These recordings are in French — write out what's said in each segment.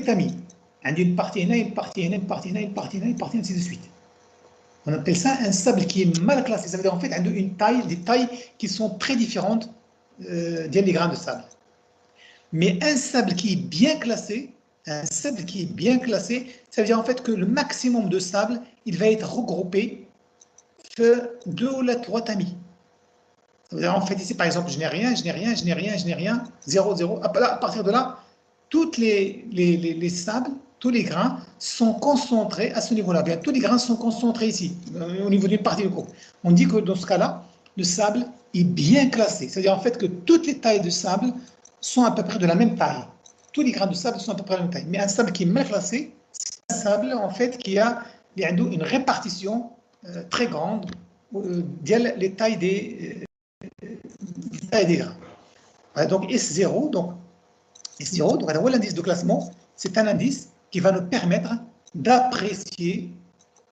tamis. Une partie là, une partie là, une partie là, une partie là, une partie ainsi de suite. On appelle ça un sable qui est mal classé. Ça veut dire en fait une taille, des tailles qui sont très différentes des grains de sable. Mais un sable qui est bien classé, ça veut dire en fait que le maximum de sable, il va être regroupé sur 2 ou 3 tamis. Ça veut dire en fait ici par exemple, je n'ai rien, 0, 0. À partir de là, tous les sables, tous les grains sont concentrés à ce niveau-là. Bien, tous les grains sont concentrés ici, au niveau d'une partie du groupe. On dit que dans ce cas-là, le sable est bien classé. C'est-à-dire en fait que toutes les tailles de sable sont à peu près de la même taille. Tous les grains de sable sont à peu près de la même taille. Mais un sable qui est mal classé, c'est un sable en fait qui a une répartition très grande des tailles des grains. Voilà, donc S0, donc l'indice de classement, c'est un indice qui va nous permettre d'apprécier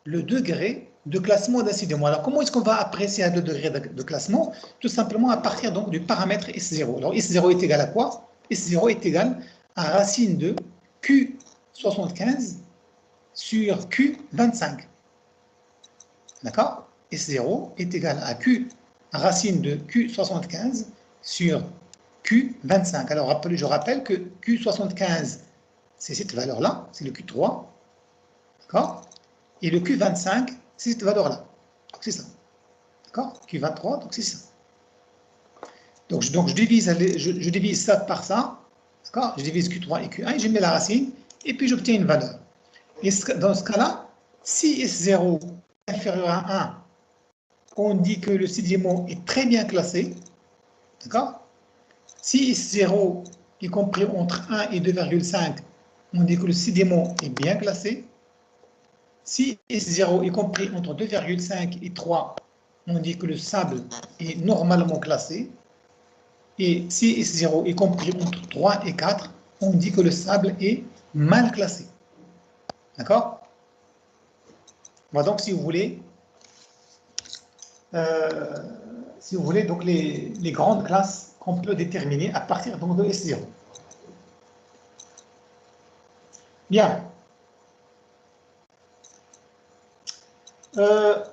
le degré de classement d'un sidémo. Alors, comment est-ce qu'on va apprécier le degré de classement? Tout simplement à partir donc, du paramètre S0. Alors, S0 est égal à quoi? S0 est égal à racine de Q75 sur Q25. D'accord? S0 est égal à racine de Q75 sur Q25. Alors, je rappelle que Q75, c'est cette valeur-là, c'est le Q3. D'accord? Et le Q25, c'est cette valeur-là. Donc, c'est ça. D'accord? Q23, donc c'est ça. Donc, je divise ça par ça. D'accord? Je divise Q3 et Q1, et je mets la racine, et puis j'obtiens une valeur. Et dans ce cas-là, si S0 est inférieur à 1, on dit que le sédiment est très bien classé. D'accord? Si S0 est compris entre 1 et 2,5, on dit que le sédiment est bien classé. Si S0 est compris entre 2,5 et 3, on dit que le sable est normalement classé. Et si S0 est compris entre 3 et 4, on dit que le sable est mal classé. D'accord? Voilà donc, si vous voulez, donc les grandes classes qu'on peut déterminer à partir donc, de S0. Bien.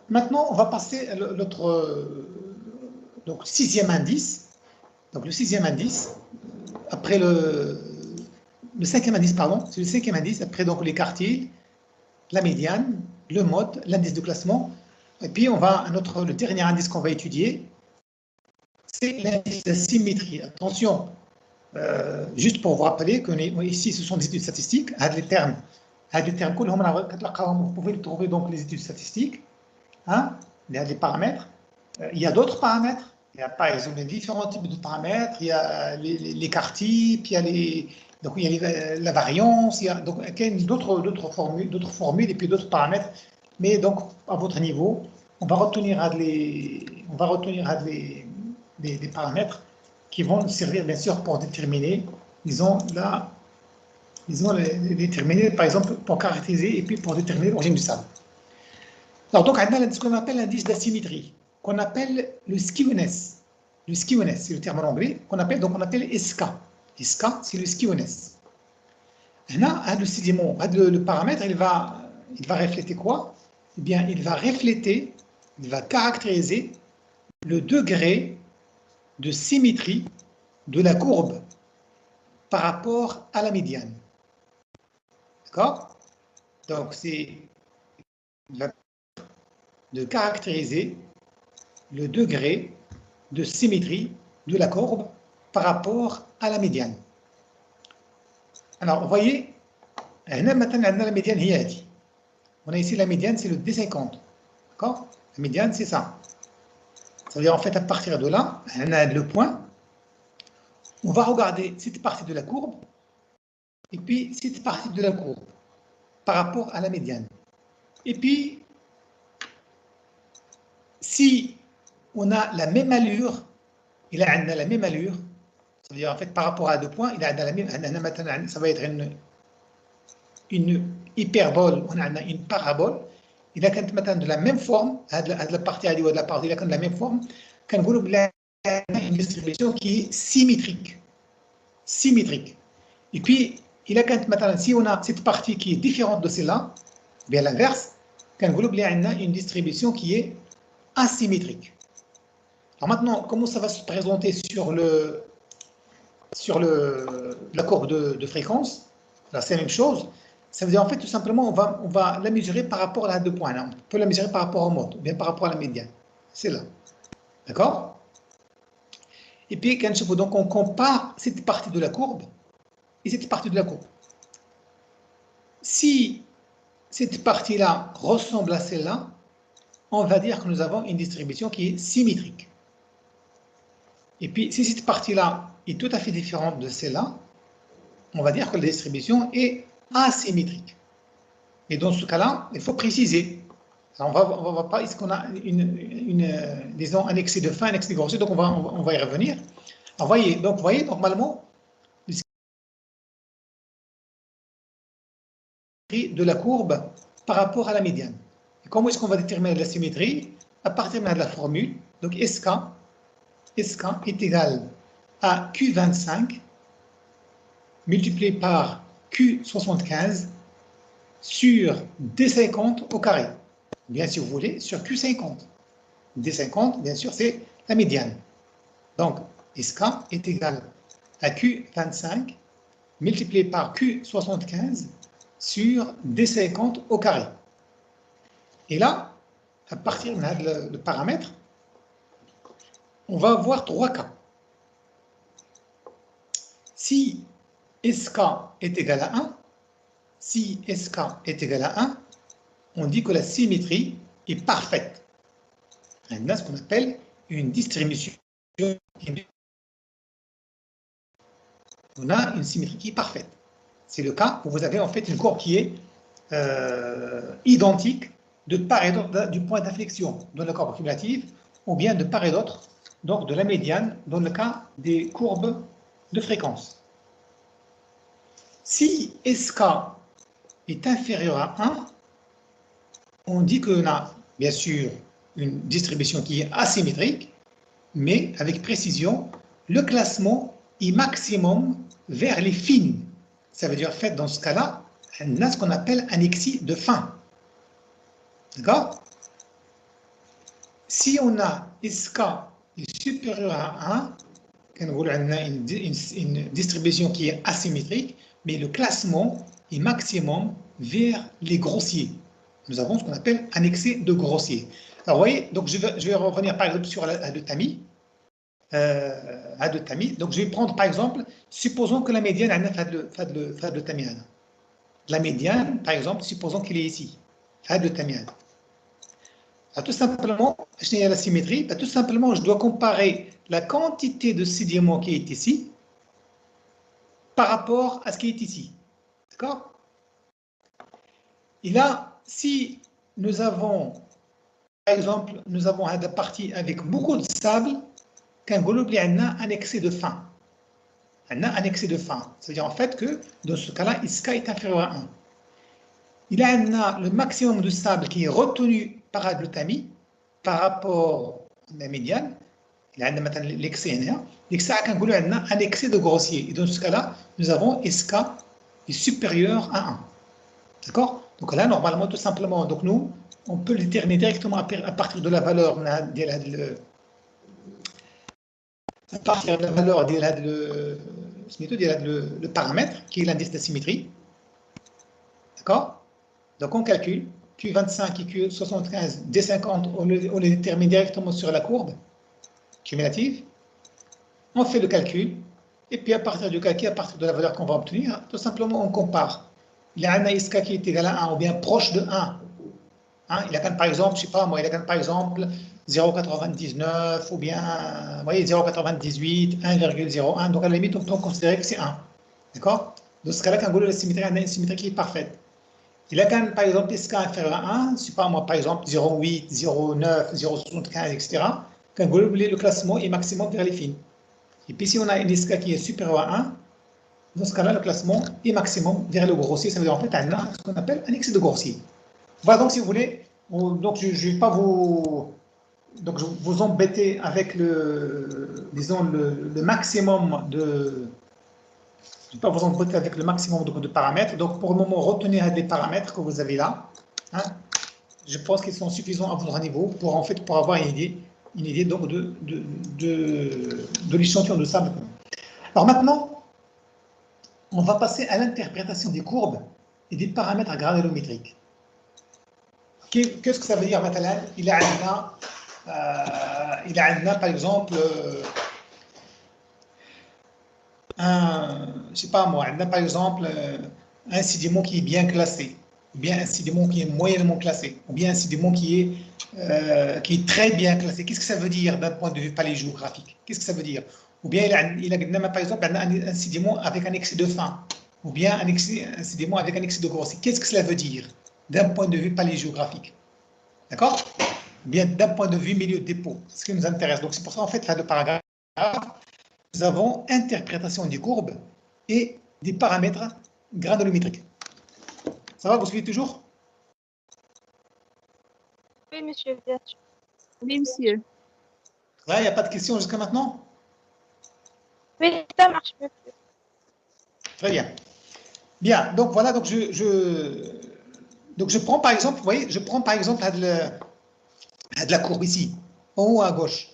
Maintenant, on va passer à notre sixième indice. Donc, le sixième indice, après le cinquième indice, pardon, c'est le cinquième indice, après donc les quartiers, la médiane, le mode, l'indice de classement. Et puis, le dernier indice qu'on va étudier, c'est l'indice de symétrie. Attention, juste pour vous rappeler que ici, ce sont des études statistiques. Les termes, vous pouvez trouver donc les études statistiques. Hein, il y a des paramètres. Il y a d'autres paramètres. Il y a par exemple différents types de paramètres. Il y a les quartiers, puis il y a la variance. Il y a d'autres formules et puis d'autres paramètres. Mais donc, à votre niveau, on va retenir des paramètres qui vont servir bien sûr pour déterminer, déterminer par exemple pour caractériser et puis pour déterminer l'origine du sable. Alors donc, on a ce qu'on appelle l'indice d'asymétrie, qu'on appelle le skewness. Le skewness, c'est le terme en anglais, on appelle SK. SK, c'est le skewness. Là, le paramètre, il va refléter quoi? Eh bien, il va caractériser le degré de symétrie de la courbe par rapport à la médiane. D'accord? Donc, c'est de caractériser le degré de symétrie de la courbe par rapport à la médiane. Alors, vous voyez, maintenant, la médiane, on a ici la médiane, c'est le D50. D'accord? La médiane, c'est ça. Ça veut dire, en fait, à partir de là, on a le point. On va regarder cette partie de la courbe et puis cette partie de la courbe par rapport à la médiane. Et puis, si on a la même allure, la même allure, ça veut dire en fait par rapport à deux points, ça va être une hyperbole, on a une parabole, il a maintenant de la même forme, la partie de la partie, il a de la même forme, quand vous avez une distribution qui est symétrique. Et puis, il a quand si on a cette partie qui est différente de celle-là, bien l'inverse, quand on a une distribution qui est asymétrique. Alors maintenant, comment ça va se présenter sur la courbe de fréquence? Là, c'est la même chose. Ça veut dire en fait tout simplement on va la mesurer par rapport à 2 points. Là. On peut la mesurer par rapport au mode, ou bien par rapport à la médiane. C'est là. D'accord? Et puis, donc on compare cette partie de la courbe et cette partie de la courbe. Si cette partie-là ressemble à celle-là, on va dire que nous avons une distribution qui est symétrique. Et puis, si cette partie-là est tout à fait différente de celle-là, on va dire que la distribution est asymétrique. Et dans ce cas-là, il faut préciser. Alors on va pas, est-ce qu'on a disons, un excès de fin, un excès de grosseur, donc on va y revenir. Alors, voyez, normalement, de la courbe par rapport à la médiane. Et comment est-ce qu'on va déterminer la symétrie? À partir de la formule, donc SK est égal à Q25 multiplié par Q75 sur D50 au carré. Bien, si vous voulez, sur Q50. D50, bien sûr, c'est la médiane. Donc, SK est égal à Q25 multiplié par Q75 sur D50 au carré. Et là, à partir de paramètre, on va avoir 3 cas. Si SK est égal à 1, si SK est égal à 1, on dit que la symétrie est parfaite. On a ce qu'on appelle une distribution. On a une symétrie qui est parfaite. C'est le cas où vous avez en fait une courbe qui est identique de part et d'autre du point d'inflexion dans la courbe cumulative, ou bien de part et d'autre, donc de la médiane dans le cas des courbes de fréquence. Si SK est inférieur à 1, on dit qu'on a bien sûr une distribution qui est asymétrique, mais avec précision, le classement est maximum vers les fines. Ça veut dire, en fait, dans ce cas-là, on a ce qu'on appelle un excès de fin. D'accord? Si on a SK est supérieur à 1, on a une distribution qui est asymétrique, mais le classement est maximum vers les grossiers. Nous avons ce qu'on appelle un excès de grossier. Alors, vous voyez, donc je vais revenir par exemple sur la de Tamis. Donc, je vais prendre par exemple, supposons que la médiane a fait de Tamiana. La médiane, par exemple, supposons qu'il est ici. Fait de Tamiana. Tout simplement, je n'ai la symétrie. Tout simplement, je dois comparer la quantité de sédiment qui est ici par rapport à ce qui est ici. D'accord? Et là, si nous avons, par exemple, nous avons une partie avec beaucoup de sable, qu'un globe a un excès de fin. On a un excès de fin. C'est-à-dire en fait que dans ce cas-là, SK est inférieur à 1. Il a le maximum de sable qui est retenu par le tamis par rapport à la médiane. Il a maintenant l'excès NR. L'excès a un excès de grossier. Et dans ce cas-là, nous avons SK est supérieur à 1. D'accord? Donc là, normalement, tout simplement, donc nous, on peut le déterminer directement à partir de la valeur de à partir de la valeur le paramètre qui est l'indice de symétrie. D'accord? Donc on calcule Q25 et Q75, D50, on les détermine directement sur la courbe cumulative. On fait le calcul, et puis à partir du calcul, à partir de la valeur qu'on va obtenir, tout simplement on compare. Il y a un SK qui est égal à 1 ou bien proche de 1. Il a quand par exemple, je ne sais pas moi, il a quand par exemple 0,99 ou bien, vous voyez, 0,98, 1,01. Donc à la limite, on peut considérer que c'est 1. D'accord? Dans ce cas-là, quand on a la symétrie, on a une symétrie qui est parfaite. Il a quand par exemple SK inférieur à 1, je ne sais pas moi, par exemple 0,8, 0,9, 0,75, etc. Quand on le classement est maximum vers les fines. Et puis si on a une SK qui est supérieure à 1, dans ce cas-là, le classement est maximum vers le grossier. Ça veut dire en fait on a ce qu'on appelle un excès de grossier. Voilà, donc si vous voulez, donc je ne vais pas vous embêter avec le maximum Je ne vais pas vous embêter avec le maximum de paramètres. Donc, pour le moment, retenez les paramètres que vous avez là. Hein. Je pense qu'ils sont suffisants à votre niveau pour, en fait, pour avoir une idée donc de l'échantillon de sable. Alors maintenant, on va passer à l'interprétation des courbes et des paramètres granulométriques. Qu'est-ce que ça veut dire maintenant? Il a par exemple je sais pas moi, par exemple un sédiment qui est bien classé, ou bien un sédiment qui est moyennement classé, ou bien un sédiment qui est très bien classé. Qu'est-ce que ça veut dire d'un point de vue paléogéographique? Qu'est-ce que ça veut dire? Ou bien il a par exemple un sédiment avec un excès de fin, ou bien un sédiment avec un excès de grosseur. Qu'est-ce que cela veut dire d'un point de vue paléogéographique? D'accord? Bien d'un point de vue milieu de dépôt, ce qui nous intéresse. Donc c'est pour ça en fait, le paragraphe, nous avons interprétation des courbes et des paramètres granulométriques. Ça va, vous suivez toujours? Oui, monsieur, bien sûr. Oui, monsieur. Là, il n'y a pas de questions jusqu'à maintenant? Oui, ça marche, monsieur. Très bien. Bien, donc voilà, donc je prends par exemple, vous voyez, je prends par exemple de la courbe ici, en haut à gauche.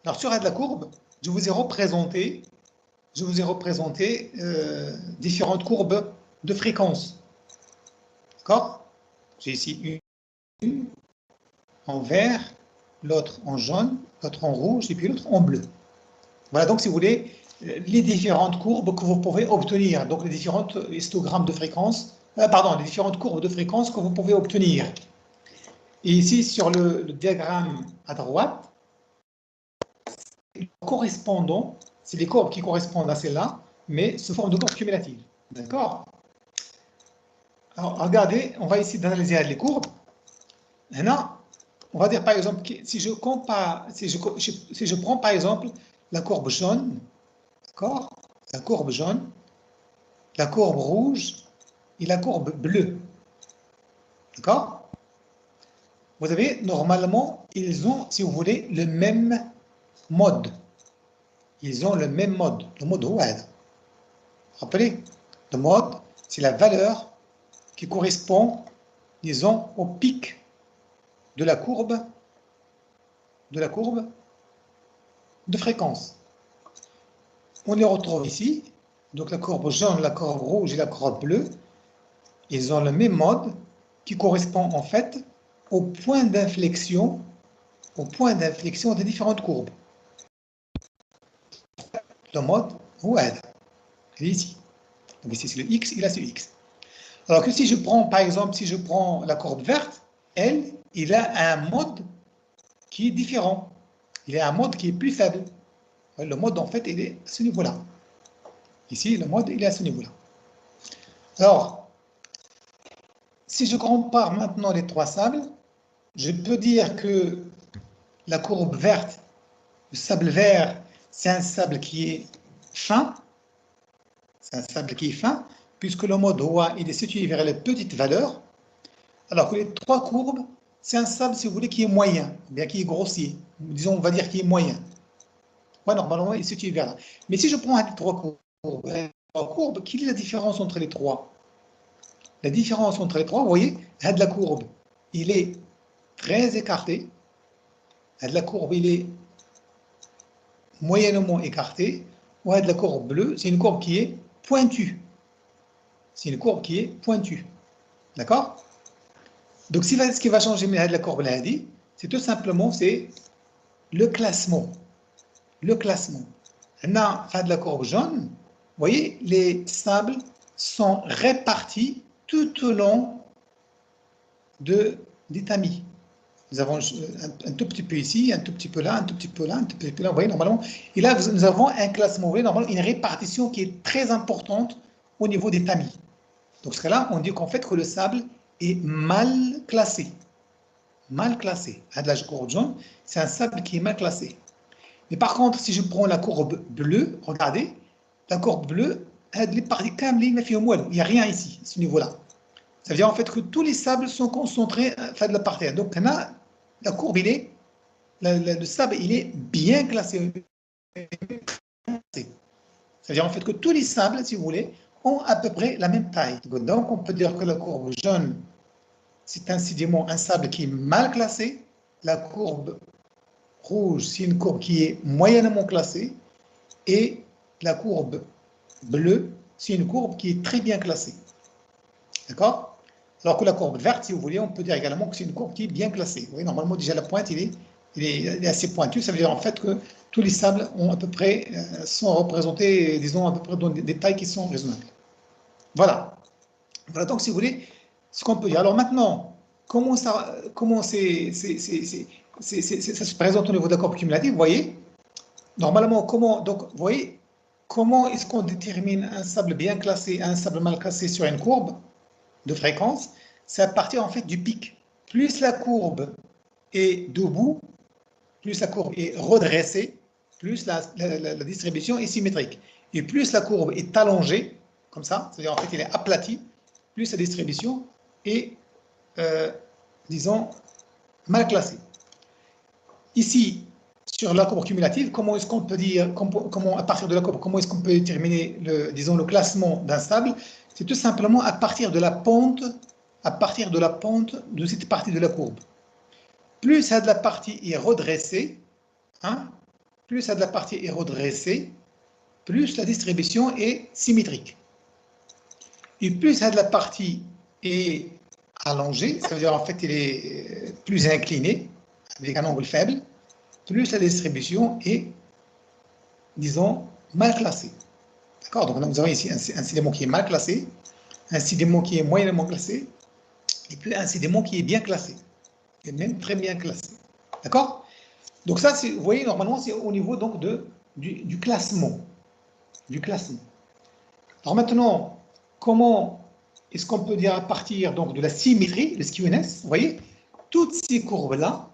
Alors sur de la courbe, je vous ai représenté différentes courbes de fréquence. D'accord? J'ai ici une en vert, l'autre en jaune, l'autre en rouge et puis l'autre en bleu. Voilà donc si vous voulez les différentes courbes que vous pouvez obtenir, donc les différentes histogrammes de fréquence, les différentes courbes de fréquence que vous pouvez obtenir. Et ici sur le diagramme à droite, correspondant, c'est les courbes qui correspondent à celles-là, mais sous forme de courbes cumulatives. D'accord? Alors regardez, on va essayer d'analyser les courbes. Maintenant, on va dire par exemple, si je prends par exemple la courbe jaune, d'accord? La courbe jaune, la courbe rouge et la courbe bleue. D'accord? Vous avez, normalement, ils ont, si vous voulez, le même mode. Ils ont le même mode. Le mode ouad. Rappelez, le mode, c'est la valeur qui correspond, disons, au pic de la courbe de fréquence. On les retrouve ici. Donc la courbe jaune, la courbe rouge et la courbe bleue, ils ont le même mode qui correspond en fait au point d'inflexion des différentes courbes. Le mode ouad, il est ici. Donc ici c'est le X, et là c'est le X. Alors que si je prends, par exemple, si je prends la courbe verte, elle, il a un mode qui est différent. Il a un mode qui est plus faible. Le mode, en fait, il est à ce niveau-là. Ici, le mode, il est à ce niveau-là. Alors, si je compare maintenant les trois sables, je peux dire que la courbe verte, le sable vert, c'est un sable qui est fin. C'est un sable qui est fin, puisque le mode OA, il est situé vers les petites valeurs. Alors que les trois courbes, c'est un sable, si vous voulez, qui est moyen, bien qui est grossier. Disons, on va dire qui est moyen. Ouais, normalement, il est situé vers là. Mais si je prends les trois courbes, quelle est la différence entre les trois? La différence entre les trois, vous voyez, de la courbe, il est très écarté. De la courbe, il est moyennement écarté. Ouais, de la courbe bleue, c'est une courbe qui est pointue. C'est une courbe qui est pointue. D'accord? Donc, ce qui va changer de la courbe là, c'est tout simplement le classement. Le classement. Maintenant, de la courbe jaune, vous voyez, les sables sont répartis tout au long des tamis. Nous avons un tout petit peu ici, un tout petit peu là, un tout petit peu là, un tout petit peu là. Vous voyez, normalement. Et là, nous avons un classement, vous voyez, normalement, une répartition qui est très importante au niveau des tamis. Donc, ce cas-là, on dit qu'en fait, que le sable est mal classé. Mal classé. De la courbe jaune, c'est un sable qui est mal classé. Mais par contre, si je prends la courbe bleue, regardez, la courbe bleue, il n'y a rien ici, à ce niveau-là. Ça veut dire en fait que tous les sables sont concentrés de la partie. Donc, la courbe, le sable, il est bien classé. C'est-à-dire en fait que tous les sables, si vous voulez, ont à peu près la même taille. Donc on peut dire que la courbe jaune, c'est un sédiment, un sable qui est mal classé. La courbe rouge, c'est une courbe qui est moyennement classée. Et la courbe bleue, c'est une courbe qui est très bien classée. D'accord? Alors que la courbe verte, si vous voulez, on peut dire également que c'est une courbe qui est bien classée. Vous voyez, normalement, déjà la pointe, il est assez pointu. Ça veut dire en fait que tous les sables ont à peu près, sont représentés, disons, à peu près dans des tailles qui sont raisonnables. Voilà. Voilà donc, si vous voulez, ce qu'on peut dire. Alors maintenant, comment ça se présente au niveau de la courbe cumulative? Vous voyez? Normalement, vous voyez, comment est-ce qu'on détermine un sable bien classé et un sable mal classé sur une courbe de fréquence? C'est à partir en fait du pic. Plus la courbe est debout, plus la courbe est redressée, plus la distribution est symétrique. Et plus la courbe est allongée, comme ça, c'est-à-dire en fait elle est aplatie, plus la distribution est, disons, mal classée. Ici, sur la courbe cumulative, comment est-ce qu'on peut dire, à partir de la courbe, comment est-ce qu'on peut déterminer disons, le classement d'un sable? C'est tout simplement à partir de la pente de cette partie de la courbe. Plus ça de la partie est redressée, hein, plus ça de la partie est redressée, plus la distribution est symétrique. Et plus ça de la partie est allongée, ça veut dire en fait elle est plus inclinée, avec un angle faible, plus la distribution est, disons, mal classée. D'accord? Donc nous avons ici un sédiment qui est mal classé, un sédiment qui est moyennement classé, et puis un sédiment qui est bien classé, et même très bien classé. D'accord? Donc ça, vous voyez, normalement, c'est au niveau donc, du classement. Du classement. Alors maintenant, comment est-ce qu'on peut dire à partir donc, de la symétrie, le skewness? Vous voyez, toutes ces courbes-là,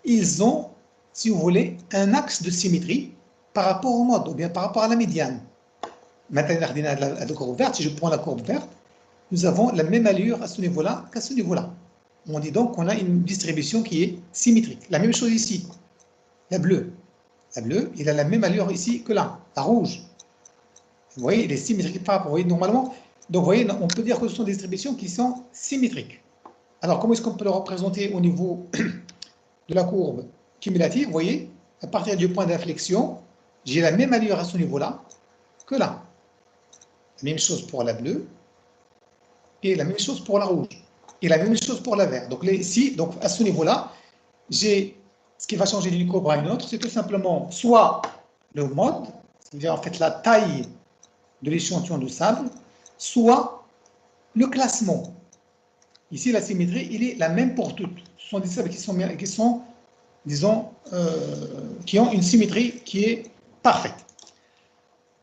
ils ont, si vous voulez, un axe de symétrie par rapport au mode, ou bien par rapport à la médiane. Maintenant, la courbe verte, si je prends la courbe verte, nous avons la même allure à ce niveau-là qu'à ce niveau-là. On dit donc qu'on a une distribution qui est symétrique. La même chose ici, la bleue. La bleue, il a la même allure ici que là, la rouge. Vous voyez, il est symétrique par rapport, vous voyez, normalement. Donc, vous voyez, on peut dire que ce sont des distributions qui sont symétriques. Alors, comment est-ce qu'on peut le représenter au niveau de la courbe cumulative? Vous voyez, à partir du point d'inflexion, j'ai la même allure à ce niveau-là que là. La même chose pour la bleue et la même chose pour la rouge et la même chose pour la verte. Donc, ici, donc à ce niveau-là, ce qui va changer d'une courbe à une autre, c'est tout simplement soit le mode, c'est-à-dire en fait la taille de l'échantillon de sable, soit le classement. Ici, la symétrie, il est la même pour toutes. Ce sont des sables qui sont disons, qui ont une symétrie qui est parfaite.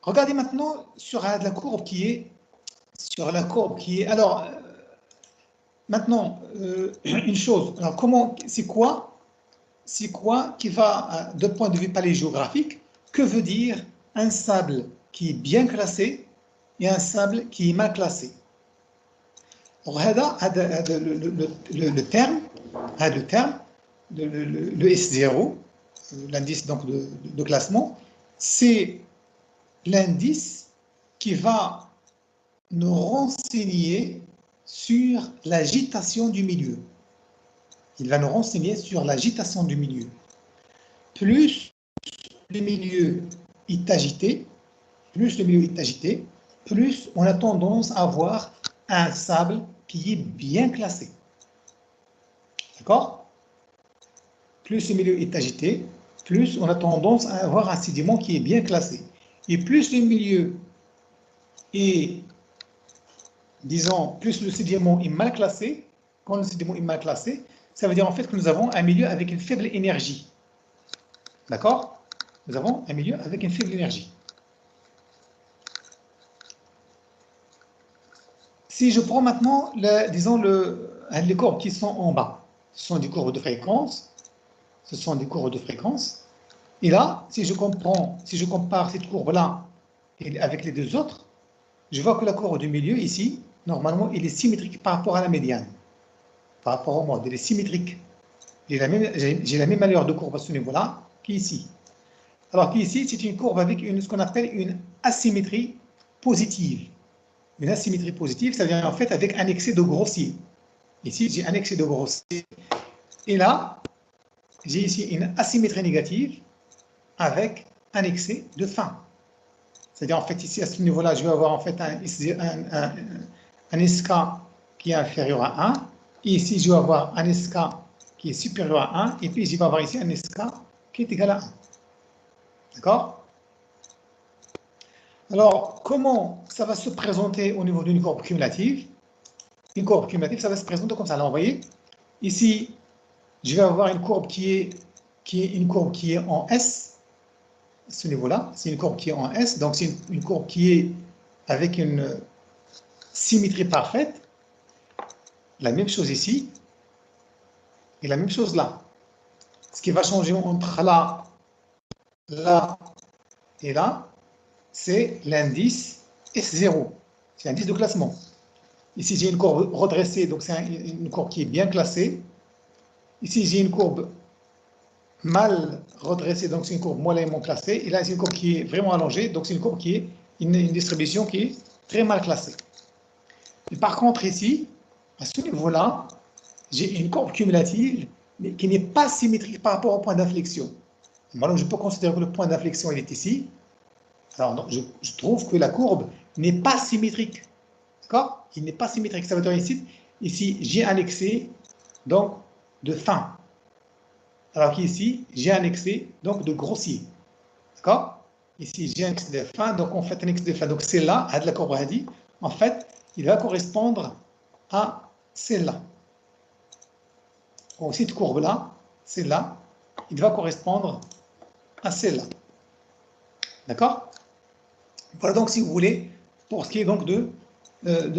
Regardez maintenant sur la courbe qui est, alors, maintenant, une chose, alors c'est quoi qui va, de point de vue paléogéographique, que veut dire un sable qui est bien classé et un sable qui est mal classé? Alors, le terme, le S0, l'indice donc de classement, c'est l'indice qui va nous renseigner sur l'agitation du milieu. Il va nous renseigner sur l'agitation du milieu. Plus le milieu est agité, plus on a tendance à avoir un sable qui est bien classé. D'accord? Plus le milieu est agité, plus on a tendance à avoir un sédiment qui est bien classé. Et plus le milieu est, disons, plus le sédiment est mal classé, quand le sédiment est mal classé, ça veut dire en fait que nous avons un milieu avec une faible énergie. D'accord? Nous avons un milieu avec une faible énergie. Si je prends maintenant, disons, les courbes qui sont en bas, ce sont des courbes de fréquence. Et là, si je compare cette courbe-là avec les deux autres, je vois que la courbe du milieu, ici, normalement, elle est symétrique par rapport à la médiane. Par rapport au mode, elle est symétrique. J'ai la même allure de courbe à ce niveau-là qu'ici. Alors qu'ici, c'est une courbe avec ce qu'on appelle une asymétrie positive. Une asymétrie positive, ça vient en fait avec un excès de grossier. Ici, j'ai un excès de grossier. Et là, j'ai ici une asymétrie négative avec un excès de fin. C'est-à-dire, en fait, ici, à ce niveau-là, je vais avoir en fait un SK qui est inférieur à 1. Et ici, je vais avoir un SK qui est supérieur à 1. Et puis, je vais avoir ici un SK qui est égal à 1. D'accord? Alors, comment ça va se présenter au niveau d'une courbe cumulative? Une courbe cumulative, ça va se présenter comme ça. Alors, vous voyez, ici, je vais avoir une courbe qui est en S, à ce niveau-là. C'est une courbe qui est en S, donc c'est une courbe qui est avec une symétrie parfaite. La même chose ici, et la même chose là. Ce qui va changer entre là, là et là, c'est l'indice S0. C'est l'indice de classement. Ici, j'ai une courbe redressée, donc c'est une courbe qui est bien classée. Ici, j'ai une courbe mal redressée, donc c'est une courbe moyennement classée. Et là, c'est une courbe qui est vraiment allongée, donc c'est une courbe qui est une distribution qui est très mal classée. Et par contre, ici, à ce niveau-là, j'ai une courbe cumulative, mais qui n'est pas symétrique par rapport au point d'inflexion. Alors, je peux considérer que le point d'inflexion, il est ici. Alors, non, je trouve que la courbe n'est pas symétrique. D'accord? Il n'est pas symétrique. Ça veut dire ici j'ai un excès donc, de fin. Alors qu'ici, j'ai un excès donc, de grossier. D'accord? Ici, j'ai un excès de fin. Donc, on fait un excès de fin. Donc, celle-là, à de la courbe radie, en fait, il va correspondre à celle-là. Donc, cette courbe-là, celle-là, il va correspondre à celle-là. D'accord? Voilà donc, si vous voulez, pour ce qui est donc de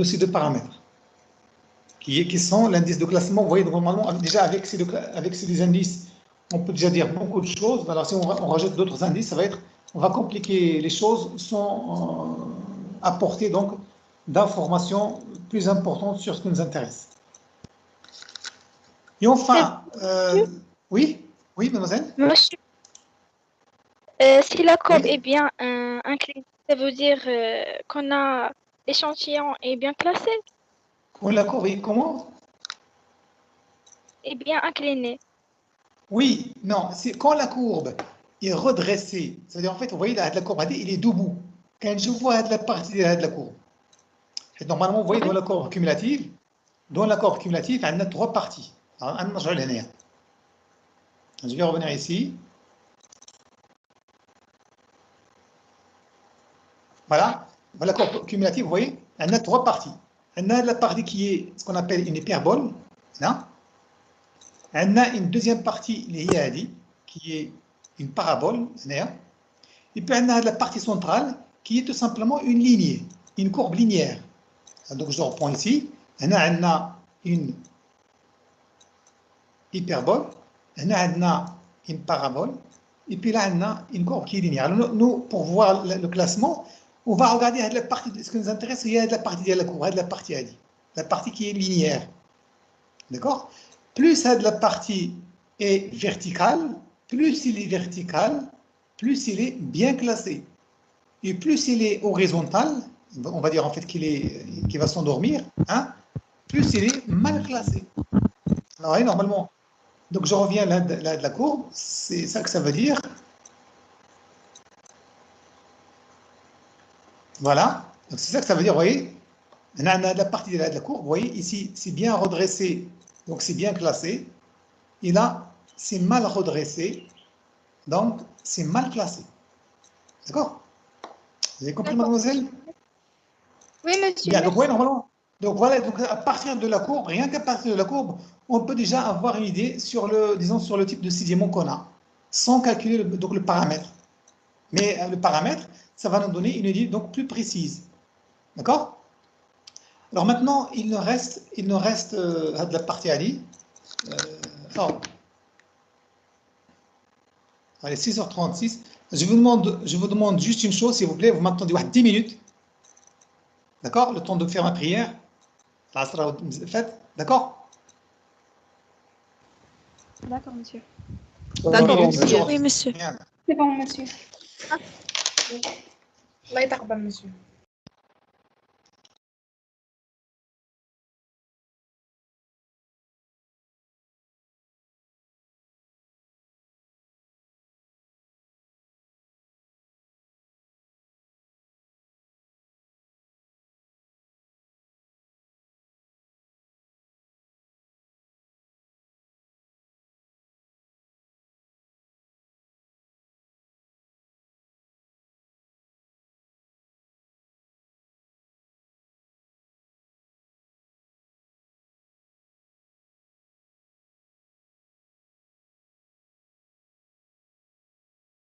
ces deux paramètres, qui sont l'indice de classement. Vous voyez, normalement, déjà avec ces deux indices, on peut déjà dire beaucoup de choses. Alors, si on rajoute d'autres indices, ça va être, on va compliquer les choses sans apporter donc d'informations plus importantes sur ce qui nous intéresse. Et enfin, oui, mademoiselle. Monsieur, si la courbe est bien inclinée, ça veut dire qu'on a l'échantillon est bien classé La courbe est comment? et bien incliné. Oui, non, c'est quand la courbe est redressée, c'est-à-dire en fait, vous voyez, la courbe, il est debout. Quand je vois la partie de la courbe, normalement, vous voyez, dans la courbe cumulative, on a trois parties. Je vais revenir ici. Voilà, la courbe cumulative, vous voyez, on a trois parties. On a la partie qui est ce qu'on appelle une hyperbole. Là. On a une deuxième partie, qui est une parabole. Et puis on a la partie centrale, qui est tout simplement une lignée, une courbe linéaire. Donc je reprends ici. On a une hyperbole, on a une parabole, et puis là on a une courbe qui est linéaire. Alors, nous, pour voir le classement, on va regarder la partie, ce qui nous intéresse, il y a de la partie de la courbe, de la partie la partie qui est linéaire. D'accord? Plus la partie est verticale, plus il est vertical, plus il est bien classé. Et plus il est horizontal, on va dire en fait qu'il va s'endormir, hein, plus il est mal classé. Alors, normalement, donc je reviens là de la courbe, c'est ça que ça veut dire. Voilà, donc c'est ça que ça veut dire, vous voyez. On a la partie de la courbe, vous voyez, ici c'est bien redressé, donc c'est bien classé. Et là, c'est mal redressé, donc c'est mal classé. D'accord? Vous avez compris, mademoiselle? Oui, monsieur. Bien, donc oui, normalement. Donc voilà, donc à partir de la courbe, rien qu'à partir de la courbe, on peut déjà avoir une idée sur le type de sédiment qu'on a, sans calculer donc le paramètre. Mais le paramètre, ça va nous donner une idée donc plus précise. D'accord? Alors maintenant, il nous reste de la partie Ali. Allez, 6h36. Je vous demande juste une chose, s'il vous plaît, vous m'attendez 10 minutes. D'accord? Le temps de faire ma prière. Faites, d'accord? D'accord, monsieur. D'accord, minutes, monsieur. Oui, monsieur. C'est bon, monsieur. الله يتقبل monsieur.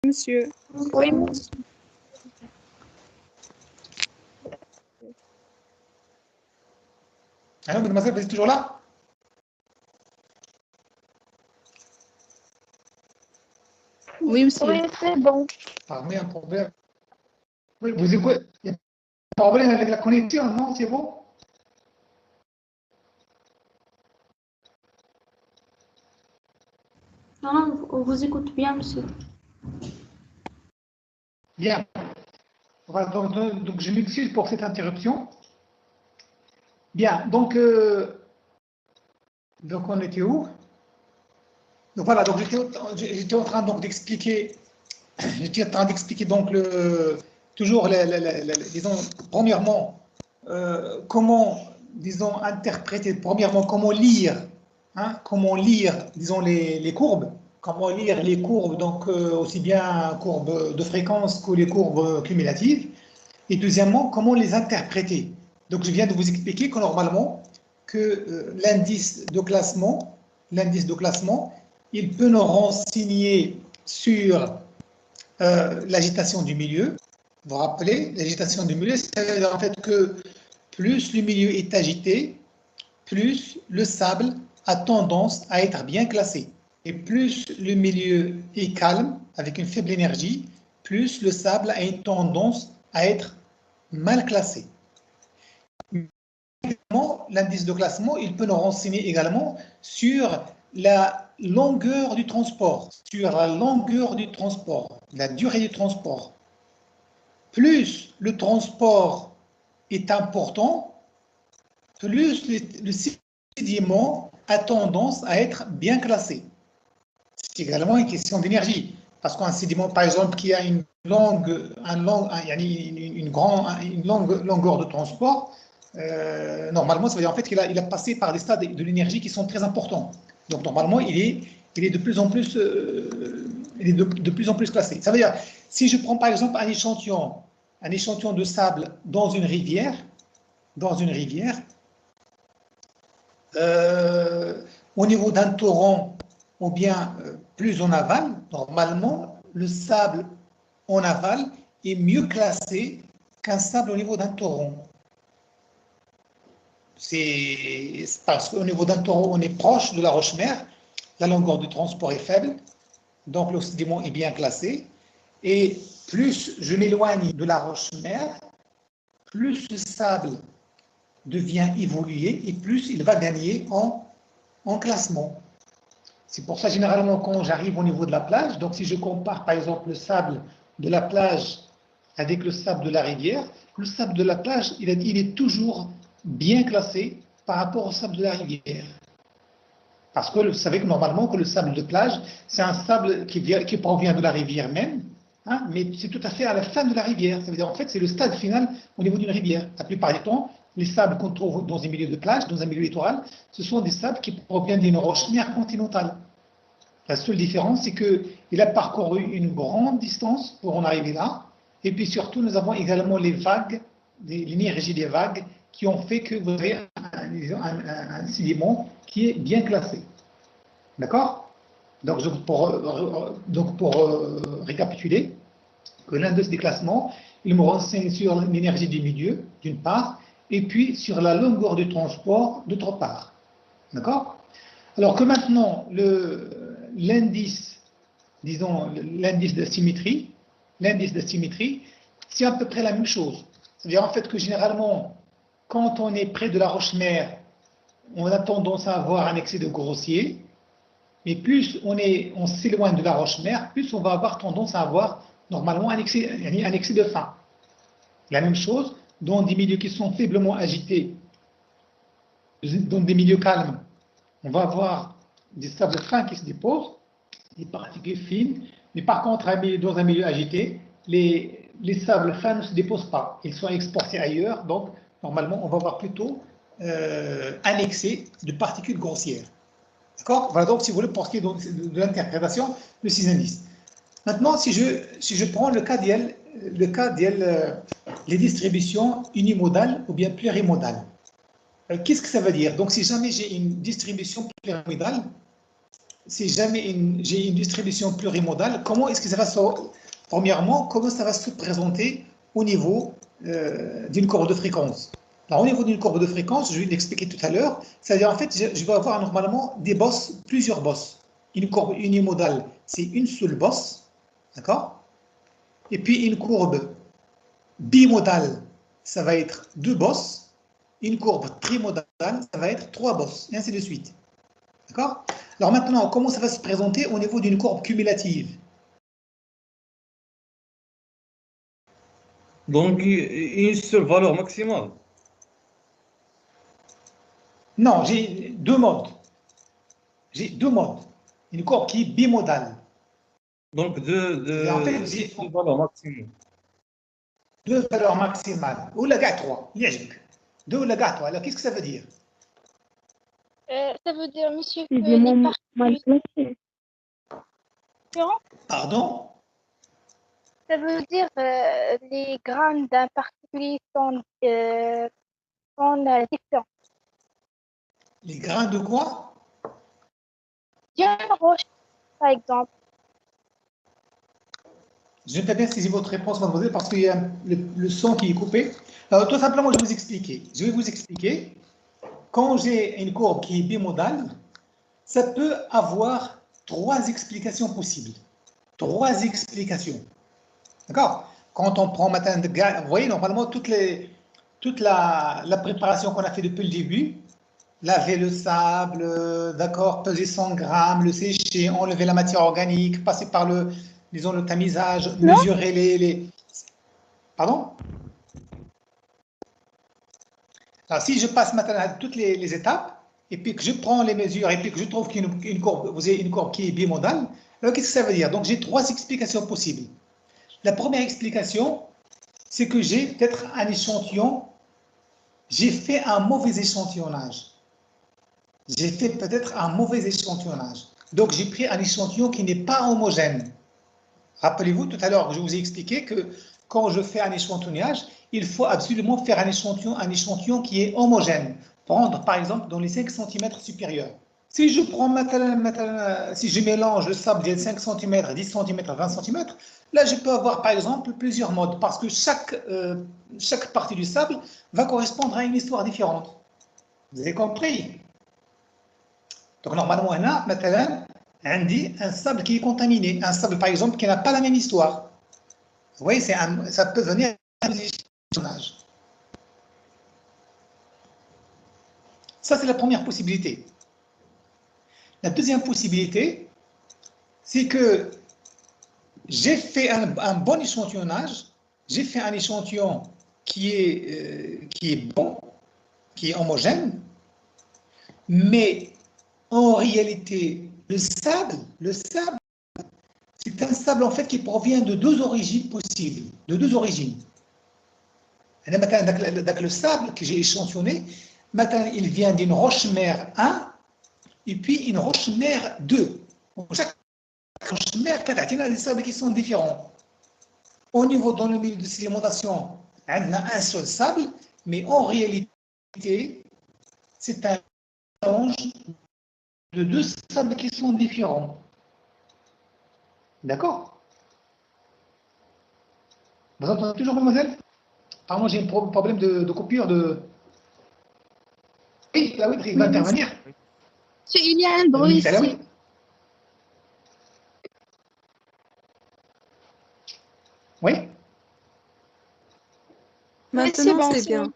Monsieur. Oui, monsieur. Alors, mademoiselle, vous êtes toujours là? Oui, monsieur. Oui, c'est bon. Parmi un problème. Oui, vous écoutez. Il y a un problème avec la connexion, non? C'est bon? Non, non, on vous écoute bien, monsieur. Bien. Voilà, donc, je m'excuse pour cette interruption. Bien, donc on était où? Donc voilà, donc j'étais en train donc d'expliquer, j'étais en train d'expliquer donc toujours, disons, premièrement, comment, disons, interpréter, premièrement, comment lire, disons, les courbes, comment lire les courbes, donc aussi bien courbes de fréquence que les courbes cumulatives, et deuxièmement, comment les interpréter. Donc je viens de vous expliquer que normalement, que l'indice de classement, il peut nous renseigner sur l'agitation du milieu. Vous vous rappelez, l'agitation du milieu, c'est en fait que plus le milieu est agité, plus le sable a tendance à être bien classé. Et plus le milieu est calme, avec une faible énergie, plus le sable a une tendance à être mal classé. L'indice de classement, il peut nous renseigner également sur la longueur du transport, la durée du transport. Plus le transport est important, plus le sédiment a tendance à être bien classé. C'est également une question d'énergie. Parce qu'un sédiment, par exemple, qui a une longue longueur de transport, normalement, ça veut dire en fait qu'il a passé par des stades de l'énergie qui sont très importants. Donc, normalement, il est de plus en plus, classé. Ça veut dire, si je prends par exemple un échantillon de sable dans une rivière, au niveau d'un torrent ou bien plus en aval, normalement, le sable en aval est mieux classé qu'un sable au niveau d'un torrent. C'est parce qu'au niveau d'un torrent, on est proche de la roche-mère, la longueur du transport est faible, donc le sédiment est bien classé, et plus je m'éloigne de la roche-mère, plus le sable devient évolué et plus il va gagner en classement. C'est pour ça, généralement, quand j'arrive au niveau de la plage, donc si je compare par exemple le sable de la plage avec le sable de la rivière, le sable de la plage, il est toujours bien classé par rapport au sable de la rivière. Parce que vous savez que normalement, que le sable de plage, c'est un sable qui provient de la rivière même, hein, mais c'est tout à fait à la fin de la rivière. Ça veut dire, en fait, c'est le stade final au niveau d'une rivière. La plupart du temps, les sables qu'on trouve dans un milieu de plage, dans un milieu littoral, ce sont des sables qui proviennent d'une roche-mère continentale. La seule différence, c'est qu'il a parcouru une grande distance pour en arriver là. Et puis surtout, nous avons également les vagues, l'énergie des vagues, qui ont fait que vous avez un sédiment qui est bien classé. D'accord? Donc, pour récapituler, que l'indice des classements, il me renseigne sur l'énergie du milieu, d'une part, et puis sur la longueur du transport, d'autre part. D'accord? Alors que maintenant, l'indice, disons, l'indice de symétrie, c'est à peu près la même chose. C'est-à-dire en fait que généralement, quand on est près de la roche-mère, on a tendance à avoir un excès de grossier, Et plus on s'éloigne de la roche-mère, plus on va avoir tendance à avoir normalement un excès de fin. La même chose dans des milieux qui sont faiblement agités, dans des milieux calmes, on va avoir des sables fins qui se déposent, des particules fines, mais par contre, dans un milieu agité, les sables fins ne se déposent pas. Ils sont exportés ailleurs, donc normalement, on va avoir plutôt un excès de particules grossières. D'accord? Voilà donc, si vous voulez, pour ce qui est de l'interprétation de ces indices. Maintenant, si je prends le cas les distributions unimodales ou bien plurimodales. Qu'est-ce que ça veut dire? Donc, si jamais j'ai une distribution plurimodale, comment est-ce que ça va premièrement, comment ça va se présenter au niveau d'une courbe de fréquence? Alors, au niveau d'une courbe de fréquence, je vais l'expliquer tout à l'heure, c'est-à-dire en fait, je vais avoir normalement des bosses, plusieurs bosses. Une courbe unimodale, c'est une seule bosse, d'accord? Et puis une courbe bimodale, ça va être deux bosses. Une courbe trimodale, ça va être trois bosses, et ainsi de suite. D'accord? Alors maintenant, comment ça va se présenter au niveau d'une courbe cumulative? Donc, une seule valeur maximale. Non, j'ai deux modes. J'ai deux modes. Une courbe qui est bimodale. Donc, En fait, j'ai deux valeurs maximales. deux valeurs maximales. Ou la gars 3. Deux ou la gars 3. Alors, qu'est-ce que ça veut dire? Ça veut dire, monsieur, que Excusez-moi, les mal particules placé. différentes, Pardon? ça veut dire les grains d'un particulier sont différents. Les grains de quoi? D'une roche, par exemple. Je ne sais pas bien saisi votre réponse, mademoiselle, parce qu'il y a le son qui est coupé. Alors, tout simplement, je vais vous expliquer. Je vais vous expliquer. Quand j'ai une courbe qui est bimodale, ça peut avoir trois explications possibles. Trois explications. D'accord? Quand on prend matin de gaz, vous voyez, normalement, toute la préparation qu'on a fait depuis le début, laver le sable, d'accord, peser 100 grammes, le sécher, enlever la matière organique, passer par disons, le tamisage, mesurer les... Pardon? Alors, si je passe maintenant à toutes les étapes, et puis que je prends les mesures, et puis que je trouve qu'une courbe, vous avez une courbe qui est bimodale, alors qu'est-ce que ça veut dire? Donc, j'ai trois explications possibles. La première explication, c'est que j'ai peut-être un échantillon, j'ai fait un mauvais échantillonnage. J'ai fait peut-être un mauvais échantillonnage. Donc, j'ai pris un échantillon qui n'est pas homogène. Rappelez-vous, tout à l'heure, je vous ai expliqué que quand je fais un échantillonnage, il faut absolument faire un échantillon qui est homogène. Prendre, par exemple, dans les 5 cm supérieurs. Si je prends si je mélange le sable de 5 cm, 10 cm, 20 cm, là, je peux avoir, par exemple, plusieurs modes, parce que chaque partie du sable va correspondre à une histoire différente. Vous avez compris? Donc, normalement, on a, maintenant, un sable qui est contaminé, un sable, par exemple, qui n'a pas la même histoire. Vous voyez, ça peut venir un échantillonnage. Ça, c'est la première possibilité. La deuxième possibilité, c'est que j'ai fait un bon échantillonnage, j'ai fait un échantillon qui est bon, qui est homogène, mais en réalité, le sable, c'est un sable en fait qui provient de deux origines possibles, de deux origines. Le sable que j'ai échantillonné, maintenant, il vient d'une roche-mère 1 et puis une roche-mère 2. Chaque roche-mère, il y a des sables qui sont différents. Au niveau dans le milieu de sédimentation, on a un seul sable, mais en réalité, c'est un mélange de deux sables qui sont différents. D'accord? Vous entendez toujours, mademoiselle? Apparemment, j'ai un problème de coupure de... Oui, là, oui, il va intervenir. Il y a un bruit Là, oui. ici. Oui? Mais Maintenant, bon, c'est bien. bon.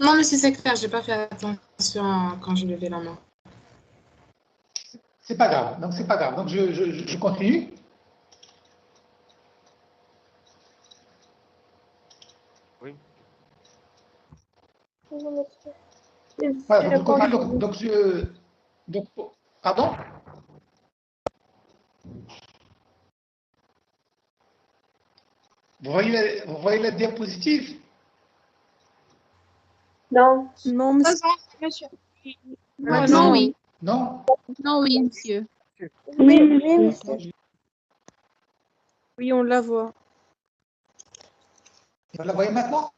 Non, mais si c'est clair, j'ai pas fait attention quand je levais la main. C'est pas grave. Donc, c'est pas grave. Donc, je continue. Oui. Voilà, donc, je continue. Donc, pardon? Vous voyez la diapositive? Non. Non, Monsieur. Maintenant, Non, oui. Non? Non, oui, monsieur. Oui, oui, monsieur. oui, on la voit. Vous la voyez maintenant?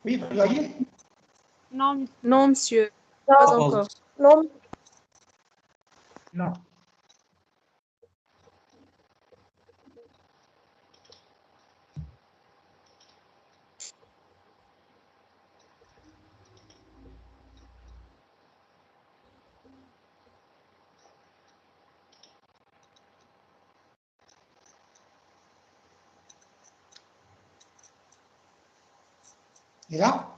Oui, vous la voyez? Non, Non, monsieur, pas Non. encore. Non. Non. Et là?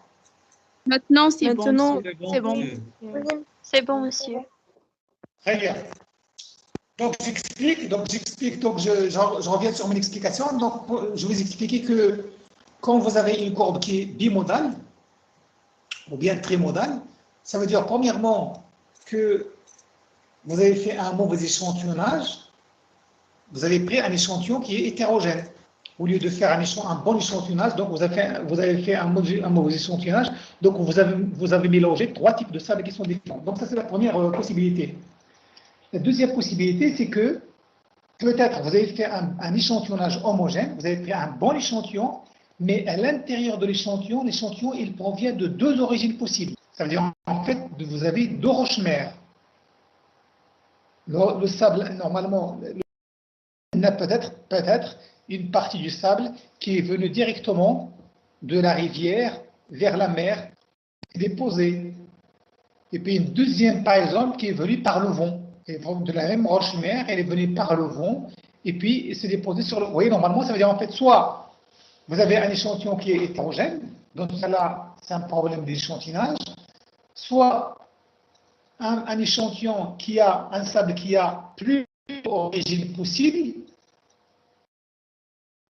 maintenant, c'est bon, Maintenant, monsieur. C'est bon. C'est bon. monsieur. C'est bon, monsieur. Très bien. Donc, donc je reviens sur mon explication. Donc, je vais vous expliquer que quand vous avez une courbe qui est bimodale, ou bien trimodale, ça veut dire, premièrement, que vous avez fait un mauvais échantillonnage, vous avez pris un échantillon qui est hétérogène. Au lieu de faire un bon échantillonnage, donc vous avez fait un mauvais échantillonnage, donc vous avez mélangé 3 types de sable qui sont différents. Donc ça, c'est la première possibilité. La deuxième possibilité, c'est que peut-être vous avez fait un échantillonnage homogène, vous avez pris un bon échantillon, mais à l'intérieur de l'échantillon, il provient de 2 origines possibles. Ça veut dire, en fait, vous avez 2 roches-mères. Le sable, normalement, il y a peut-être une partie du sable qui est venue directement de la rivière vers la mer, déposée. Et puis une deuxième, par exemple, qui est venue par le vent. Et de la même roche-mère, elle est venue par le vent, et puis s'est déposée sur le... Vous voyez, normalement, ça veut dire en fait, soit vous avez un échantillon qui est hétérogène, dans ce cas-là, c'est un problème d'échantillonnage, soit un échantillon qui a un sable qui a plus d'origine possible,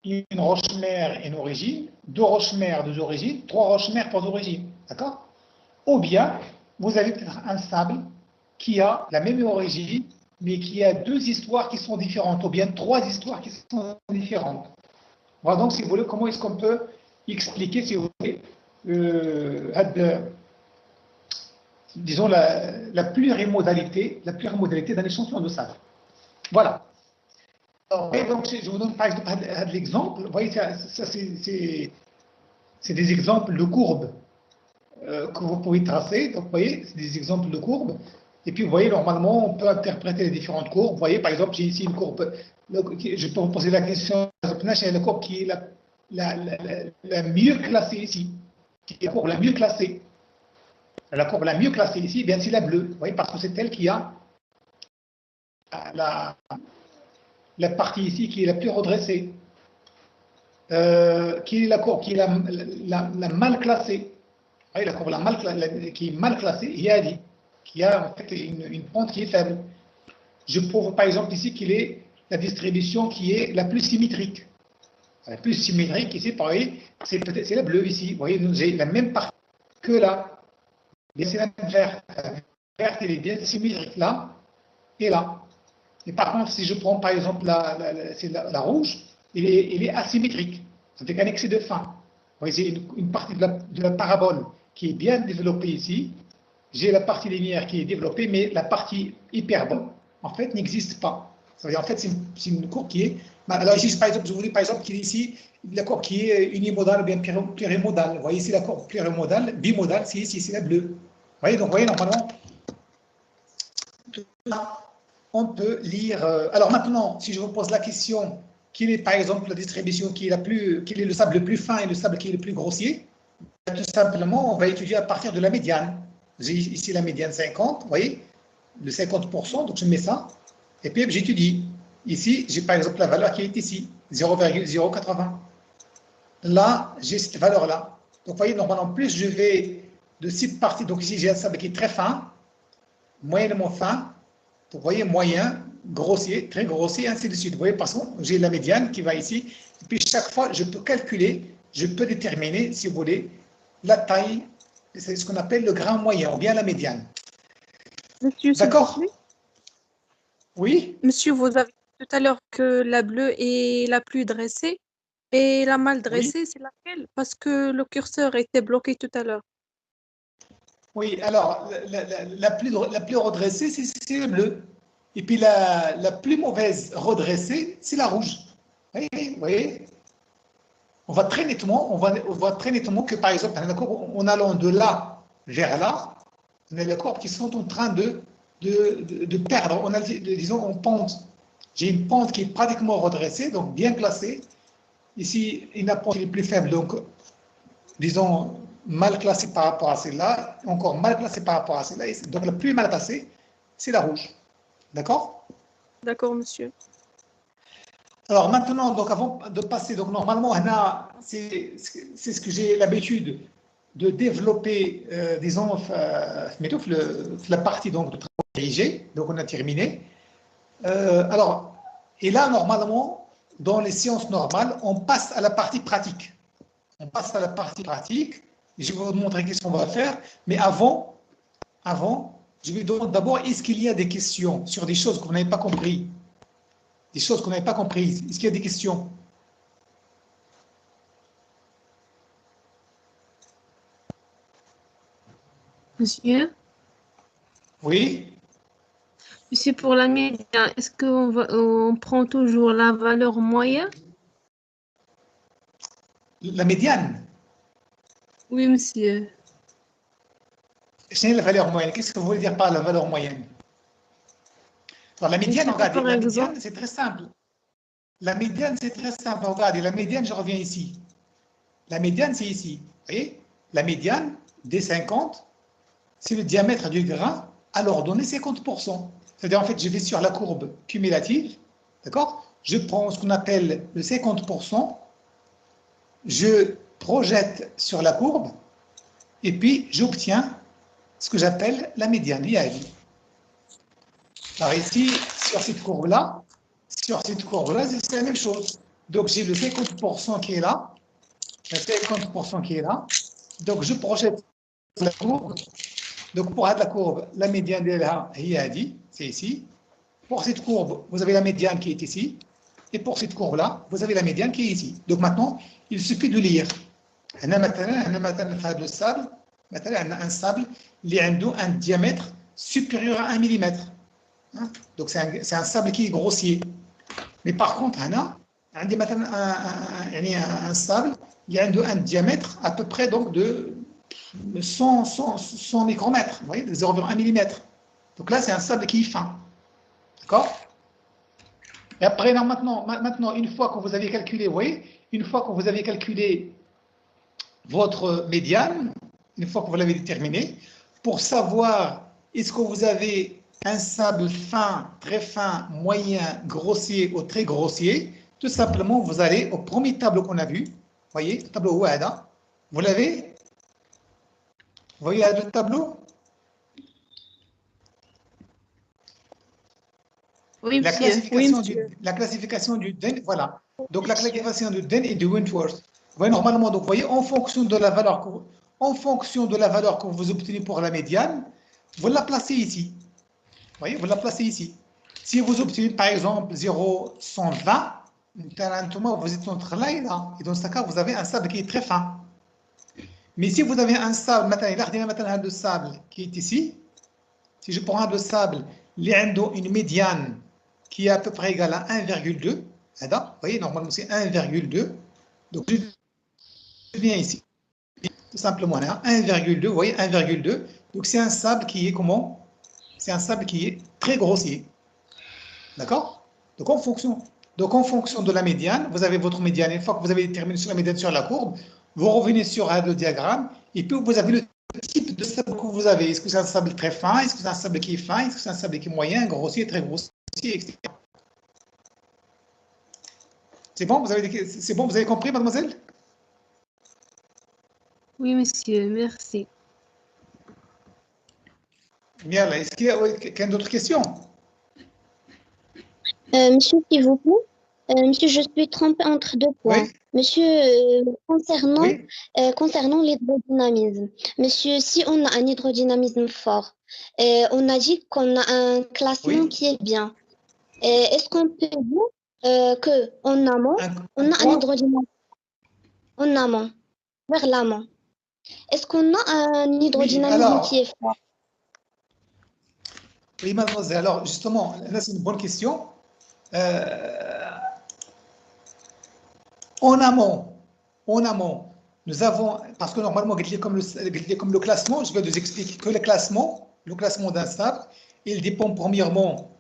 une roche-mère et une origine, 2 roches-mères, 2 origines, 3 roches-mères pour origines, d'accord? Ou bien, vous avez peut-être un sable qui a la même origine, mais qui a 2 histoires qui sont différentes, ou bien 3 histoires qui sont différentes. Voilà donc, si vous voulez, comment est-ce qu'on peut expliquer, si vous voulez, disons, la plurimodalité d'un échantillon de sable. Voilà. Et donc, je vous donne par exemple l'exemple. Vous voyez, ça c'est des exemples de courbes que vous pouvez tracer. Donc, vous voyez, c'est des exemples de courbes. Et puis, vous voyez, normalement, on peut interpréter les différentes courbes. Vous voyez, par exemple, j'ai ici une courbe. Je peux vous poser la question, c'est la courbe qui est la mieux classée ici. Qui est la courbe la mieux classée. La courbe la mieux classée ici, bien c'est la bleue. Vous voyez, parce que c'est elle qui a la partie ici qui est la plus redressée. Qui est la courbe qui est la mal classée. Vous voyez, la courbe qui est mal classée, il y a dit, qui a en fait une pente qui est faible. Je prouve par exemple ici qu'il est la distribution qui est la plus symétrique. La plus symétrique ici, pareil, c'est la bleue ici. Vous voyez, j'ai la même partie que là. C'est la même verte. La verte, elle est bien symétrique là et là. Et par contre, si je prends par exemple la rouge, elle est asymétrique, avec un excès de fin. Vous voyez, une partie de la parabole qui est bien développée ici. J'ai la partie linéaire qui est développée, mais la partie hyperbole, en fait, n'existe pas. Ça veut dire, en fait, c'est une courbe qui est... Alors ici, par exemple, je vous dis par exemple qu'il y a ici la courbe qui est unimodale ou bien plurimodale. Vous voyez ici la courbe plurimodale, bimodale, c'est ici, c'est la bleue. Vous voyez, donc vous voyez, normalement, on peut lire... alors maintenant, si je vous pose la question, quelle est par exemple la distribution quel est le sable le plus fin et le sable qui est le plus grossier? Tout simplement, on va étudier à partir de la médiane. J'ai ici la médiane 50, vous voyez, le 50%, donc je mets ça, et puis j'étudie. Ici, j'ai par exemple la valeur qui est ici, 0,080. Là, j'ai cette valeur-là. Donc, vous voyez, normalement, plus je vais de cette partie, donc ici, j'ai un sable qui est très fin, moyennement fin, vous voyez, moyen, grossier, très grossier, ainsi de suite. Vous voyez, parce que j'ai la médiane qui va ici. Et puis, chaque fois, je peux calculer, je peux déterminer, si vous voulez, la taille, c'est ce qu'on appelle le grain moyen, ou bien la médiane. Monsieur, s'il vous D'accord? plaît. Oui? Monsieur, vous avez dit tout à l'heure que la bleue est la plus dressée et la mal dressée, c'est laquelle? Parce que le curseur était bloqué tout à l'heure. Oui, alors, la plus redressée, c'est le bleu. Et puis, la plus mauvaise redressée, c'est la rouge. Vous voyez? On voit très nettement, on voit très nettement que, par exemple, en allant de là vers là, on a les courbes qui sont en train de perdre. On a, disons, en pente. J'ai une pente qui est pratiquement redressée, donc bien classée. Ici, une pente qui est plus faible, donc, disons, mal classée par rapport à celle-là, encore mal classée par rapport à celle-là. Donc, la plus mal classée, c'est la rouge. D'accord? D'accord, monsieur. Alors maintenant, donc avant de passer, donc normalement, c'est ce que j'ai l'habitude de développer, disons, la partie donc, de travail dirigé, donc on a terminé. Alors, et là, normalement, dans les séances normales, on passe à la partie pratique. On passe à la partie pratique, je vais vous montrer qu'est-ce qu'on va faire, mais avant, je vais demander d'abord, est-ce qu'il y a des questions sur des choses que vous n'avez pas compris? Des choses qu'on n'avait pas comprises. Est-ce qu'il y a des questions? Monsieur, Oui? monsieur, pour la médiane, est-ce on prend toujours la valeur moyenne? La médiane? Oui, monsieur. C'est la valeur moyenne. Qu'est-ce que vous voulez dire par la valeur moyenne? Alors, la médiane, Monsieur, regardez, par la exemple. médiane, c'est très simple. La médiane, c'est très simple. Regardez, la médiane, je reviens ici. La médiane, c'est ici. Vous voyez? La médiane, D50, c'est le diamètre du grain à l'ordonnée 50%. C'est-à-dire, en fait, je vais sur la courbe cumulative, d'accord? Je prends ce qu'on appelle le 50%, je projette sur la courbe, et puis j'obtiens ce que j'appelle la médiane, IAI. Alors ici, sur cette courbe-là, c'est la même chose. Donc j'ai le 50% qui est là, le 50% qui est là. Donc je projette la courbe. Donc pour la courbe, la médiane de là, IAI, c'est ici. Pour cette courbe, vous avez la médiane qui est ici. Et pour cette courbe-là, vous avez la médiane qui est ici. Donc maintenant, il suffit de lire. On a maintenant le sable, un sable qui a un diamètre supérieur à 1 mm. Donc c'est un sable qui est grossier. Mais par contre, on a un sable qui a un diamètre à peu près donc, de 100 micromètres, vous voyez, de 0,1 mm. Donc là, c'est un sable qui est fin. D'accord? Et après, maintenant, une fois que vous avez calculé, vous voyez, une fois que vous avez calculé votre médiane, une fois que vous l'avez déterminé, pour savoir est-ce que vous avez un sable fin, très fin, moyen, grossier ou très grossier, tout simplement, vous allez au premier tableau qu'on a vu, vous voyez, le tableau Ouada, vous l'avez? Vous voyez le tableau? Oui, La monsieur. classification du DEN, voilà. Donc la classification du DEN et du Wentworth. Vous voyez, normalement, donc, vous voyez, en fonction de la valeur que vous obtenez pour la médiane, vous la placez ici. Vous voyez, vous la placez ici. Si vous obtenez par exemple 0,120, vous êtes entre là et là. Et dans ce cas, vous avez un sable qui est très fin. Mais si vous avez un sable, maintenant, de sable qui est ici, si je prends un de sable, il y a une médiane qui est à peu près égale à 1,2. Vous voyez, normalement, c'est 1,2. Donc, je viens ici. Tout simplement, 1,2. Vous voyez, 1,2. Donc, c'est un sable qui est comment? C'est un sable qui est très grossier. D'accord? Donc, en fonction de la médiane, vous avez votre médiane. Une fois que vous avez terminé sur la médiane sur la courbe, vous revenez sur le diagramme et puis vous avez le type de sable que vous avez. Est-ce que c'est un sable très fin? Est-ce que c'est un sable qui est fin? Est-ce que c'est un sable qui est moyen, grossier, très grossier, etc. C'est bon, c'est bon, vous avez compris, mademoiselle? Oui, monsieur, merci. Bien, est-ce qu'il y a quelqu'un d'autres questions? Monsieur, s'il vous plaît, monsieur, je suis trompée entre deux points. Oui, Monsieur, concernant, oui, concernant l'hydrodynamisme, monsieur, si on a un hydrodynamisme fort, on a dit qu'on a un classement oui. qui est bien. Est-ce qu'on peut dire qu'en amont, on a un Quoi? hydrodynamisme en amont, vers l'amont? Est-ce qu'on a un Oui, hydrodynamisme qui est fort? oui, mademoiselle. Alors, justement, là, c'est une bonne question. En amont, nous avons, parce que normalement, comme le classement, je vais vous expliquer que le classement d'un sable, il dépend premièrement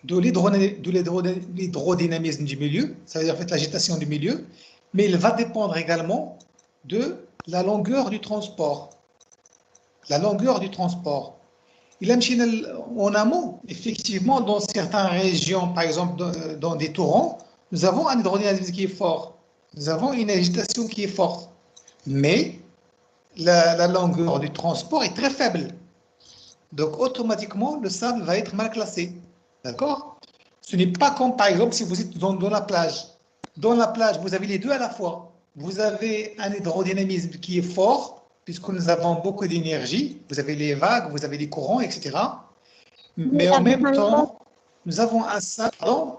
de l'hydrodynamisme du milieu, ça veut dire en fait l'agitation du milieu, mais il va dépendre également de la longueur du transport. La longueur du transport. Il a en amont, effectivement, dans certaines régions, par exemple dans des torrents, nous avons un hydrodynamisme qui est fort. Nous avons une agitation qui est forte. Mais la longueur du transport est très faible. Donc, automatiquement, le sable va être mal classé. D'accord? Ce n'est pas comme, par exemple, si vous êtes dans la plage. Dans la plage, vous avez les deux à la fois. Vous avez un hydrodynamisme qui est fort, puisque nous avons beaucoup d'énergie. Vous avez les vagues, vous avez les courants, etc. Mais en même temps, nous avons un sable. Pardon?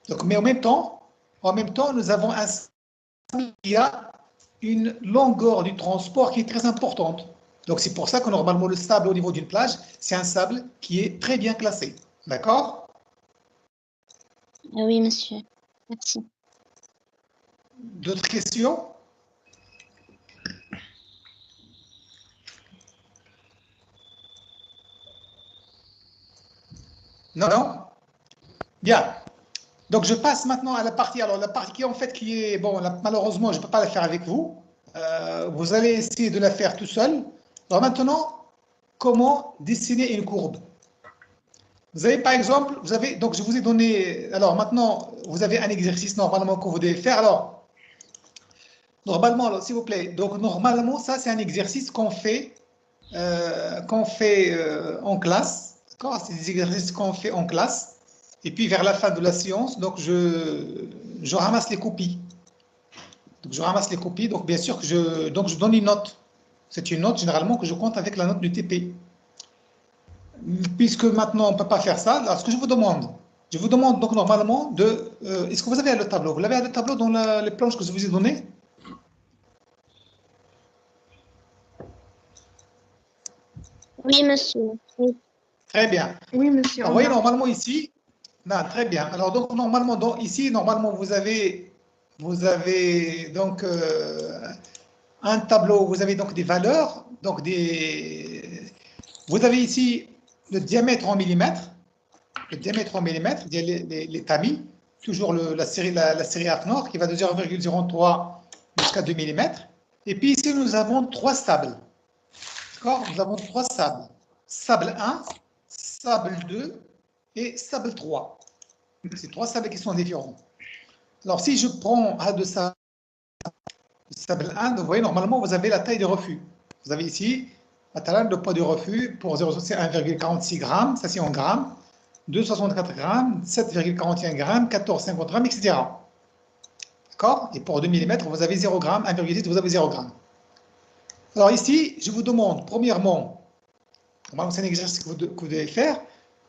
Donc, mais en même temps, nous avons un sable qui a une longueur du transport qui est très importante. Donc, c'est pour ça que normalement, le sable au niveau d'une plage, c'est un sable qui est très bien classé. D'accord? Oui, monsieur. Merci. D'autres questions? Non, non? Bien. Donc, je passe maintenant à la partie. Alors, la partie en fait qui est. Bon, malheureusement, je ne peux pas la faire avec vous. Vous allez essayer de la faire tout seul. Alors, maintenant, comment dessiner une courbe? Vous avez par exemple, donc je vous ai donné, alors maintenant, vous avez un exercice normalement que vous devez faire. Alors, normalement, s'il vous plaît, donc normalement, ça c'est un exercice qu'on fait en classe. D'accord? C'est des exercices qu'on fait en classe. Et puis vers la fin de la séance, donc je ramasse les copies. Donc je ramasse les copies, donc bien sûr que je donne une note. C'est une note généralement que je compte avec la note du TP. Puisque maintenant on ne peut pas faire ça, alors ce que je vous demande donc normalement de... Est-ce que vous avez le tableau? Vous l'avez le tableau dans les planches que je vous ai données? Oui, monsieur. Oui. Très bien. Oui, monsieur. Alors, vous voyez normalement ici, non, très bien. Alors donc normalement, ici, normalement vous avez donc un tableau, vous avez donc des valeurs, donc vous avez ici le diamètre en millimètres, les tamis, toujours la série AFNOR qui va de 0,03 jusqu'à 2 mm. Et puis ici, nous avons 3 sables. D'accord? Nous avons 3 sables. Sable 1, sable 2 et sable 3. C'est 3 sables qui sont différents. Alors, si je prends un de sable 1, vous voyez, normalement, vous avez la taille des refus. Vous avez ici, le poids du refus pour 0,6, c'est 1,46 g, ça c'est en grammes. 2,64 g, 7,41 g, 14,50 g, etc. D'accord? Et pour 2 mm, vous avez 0 g, 1,6, vous avez 0 g. Alors ici, je vous demande, premièrement, c'est un exercice que vous devez faire,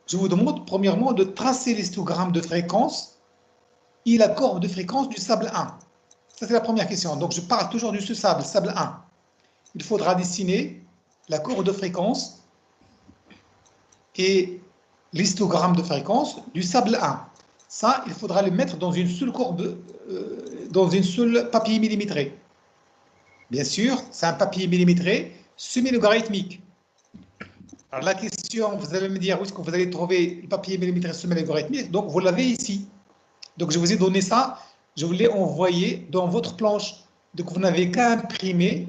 je vous demande, premièrement, de tracer l'histogramme de fréquence et la courbe de fréquence du sable 1. Ça, c'est la première question. Donc, je parle toujours de ce sable 1. Il faudra dessiner la courbe de fréquence et l'histogramme de fréquence du sable 1. Ça, il faudra le mettre dans une seule courbe, dans une seule papier millimétré. Bien sûr, c'est un papier millimétré semi-logarithmique. Alors la question, vous allez me dire où est-ce que vous allez trouver le papier millimétré semi-logarithmique. Donc, vous l'avez ici. Donc, je vous ai donné ça, je vous l'ai envoyé dans votre planche. Donc, vous n'avez qu'à imprimer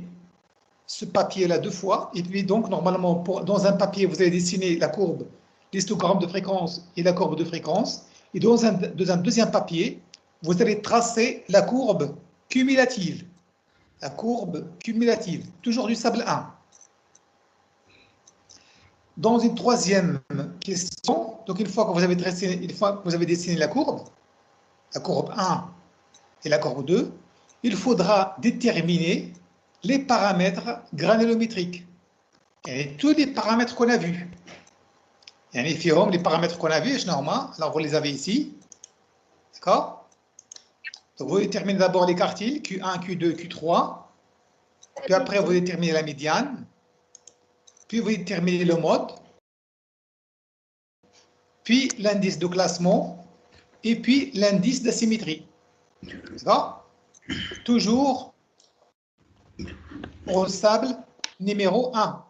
ce papier-là 2 fois. Et puis, donc, normalement, dans un papier, vous allez dessiner la courbe l'histogramme de fréquence et la courbe de fréquence. Et dans un deuxième papier, vous allez tracer la courbe cumulative. La courbe cumulative, toujours du sable 1. Dans une troisième question, donc une fois que vous avez dessiné la courbe 1 et la courbe 2, il faudra déterminer les paramètres granulométriques. Et tous les paramètres qu'on a vus. Les paramètres qu'on a vus, alors vous les avez ici. D'accord? Donc vous déterminez d'abord les quartiles, Q1, Q2, Q3. Puis après, vous déterminez la médiane. Puis vous déterminez le mode. Puis l'indice de classement. Et puis l'indice d'asymétrie. D'accord? Toujours au sable numéro 1.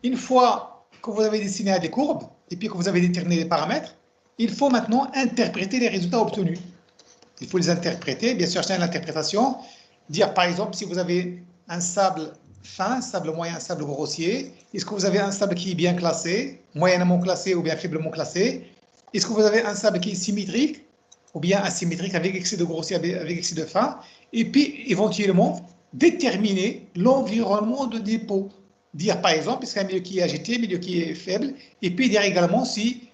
Une fois que vous avez dessiné des courbes et puis que vous avez déterminé les paramètres, il faut maintenant interpréter les résultats obtenus. Il faut les interpréter, bien sûr, c'est l'interprétation. Dire par exemple, si vous avez un sable fin, un sable moyen, un sable grossier, est-ce que vous avez un sable qui est bien classé, moyennement classé ou bien faiblement classé? Est-ce que vous avez un sable qui est symétrique ou bien asymétrique avec excès de grossier, avec excès de fin? Et puis, éventuellement, déterminer l'environnement de dépôt. Dire par exemple, est-ce qu'il y a un milieu qui est agité, un milieu qui est faible, et puis dire également si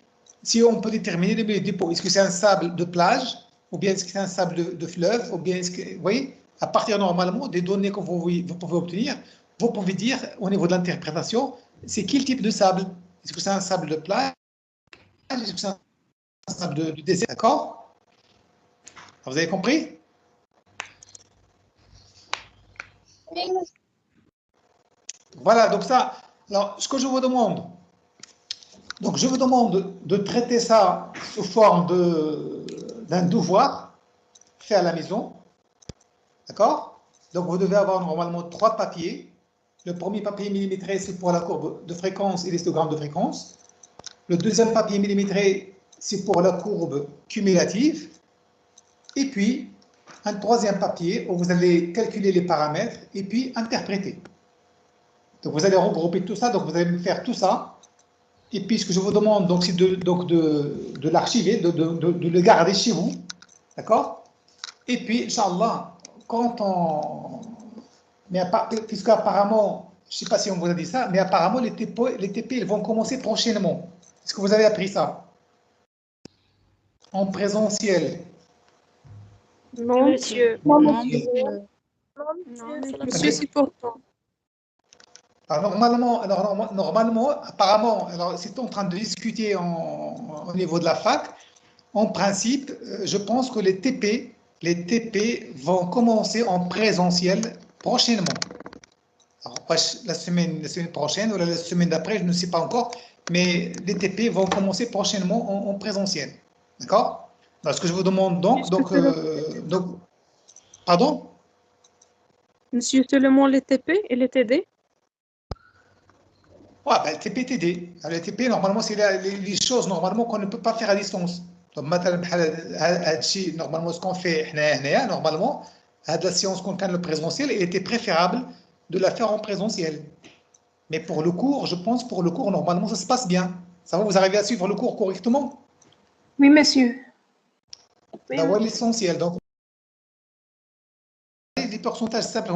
on peut déterminer le milieu de dépôt. Est-ce que c'est un sable de plage, ou bien est-ce que c'est un sable de fleuve, ou bien est-ce que, vous voyez, à partir normalement des données que vous pouvez obtenir, vous pouvez dire au niveau de l'interprétation, c'est quel type de sable? Est-ce que c'est un sable de plage? Est-ce que c'est un sable de désert? D'accord? Vous avez compris? Voilà, donc ça, alors ce que je vous demande, donc je vous demande de traiter ça sous forme d'un devoir fait à la maison, d'accord? Donc vous devez avoir normalement 3 papiers. Le premier papier millimétré, c'est pour la courbe de fréquence et l'histogramme de fréquence. Le deuxième papier millimétré, c'est pour la courbe cumulative. Et puis, un troisième papier où vous allez calculer les paramètres et puis interpréter. Donc vous allez regrouper tout ça, donc vous allez me faire tout ça. Et puis ce que je vous demande, c'est de l'archiver, de le garder chez vous. D'accord? Et puis, Inch'Allah, puisqu'apparemment, je ne sais pas si on vous a dit ça, mais apparemment les TP ils vont commencer prochainement. Est-ce que vous avez appris ça? En présentiel. Non, Monsieur. Non, monsieur, c'est pour toi. Alors, normalement, apparemment, alors c'est en train de discuter au niveau de la fac. En principe, je pense que les TP vont commencer en présentiel prochainement. Alors, pas la semaine prochaine ou la semaine d'après, je ne sais pas encore, mais les TP vont commencer prochainement en présentiel. D'accord? Ce que je vous demande pardon? Monsieur, seulement les TP et les TD? Ouais, ben, le TP-TD. Le TP, normalement, c'est les choses normalement qu'on ne peut pas faire à distance. Donc, normalement, ce qu'on fait, normalement, la séance qu'on fait le présentiel, il était préférable de la faire en présentiel. Mais pour le cours, je pense, normalement, ça se passe bien. Ça va, vous arrivez à suivre le cours correctement? Oui, monsieur. Oui, D'avoir l'essentiel. Donc, les pourcentages simples,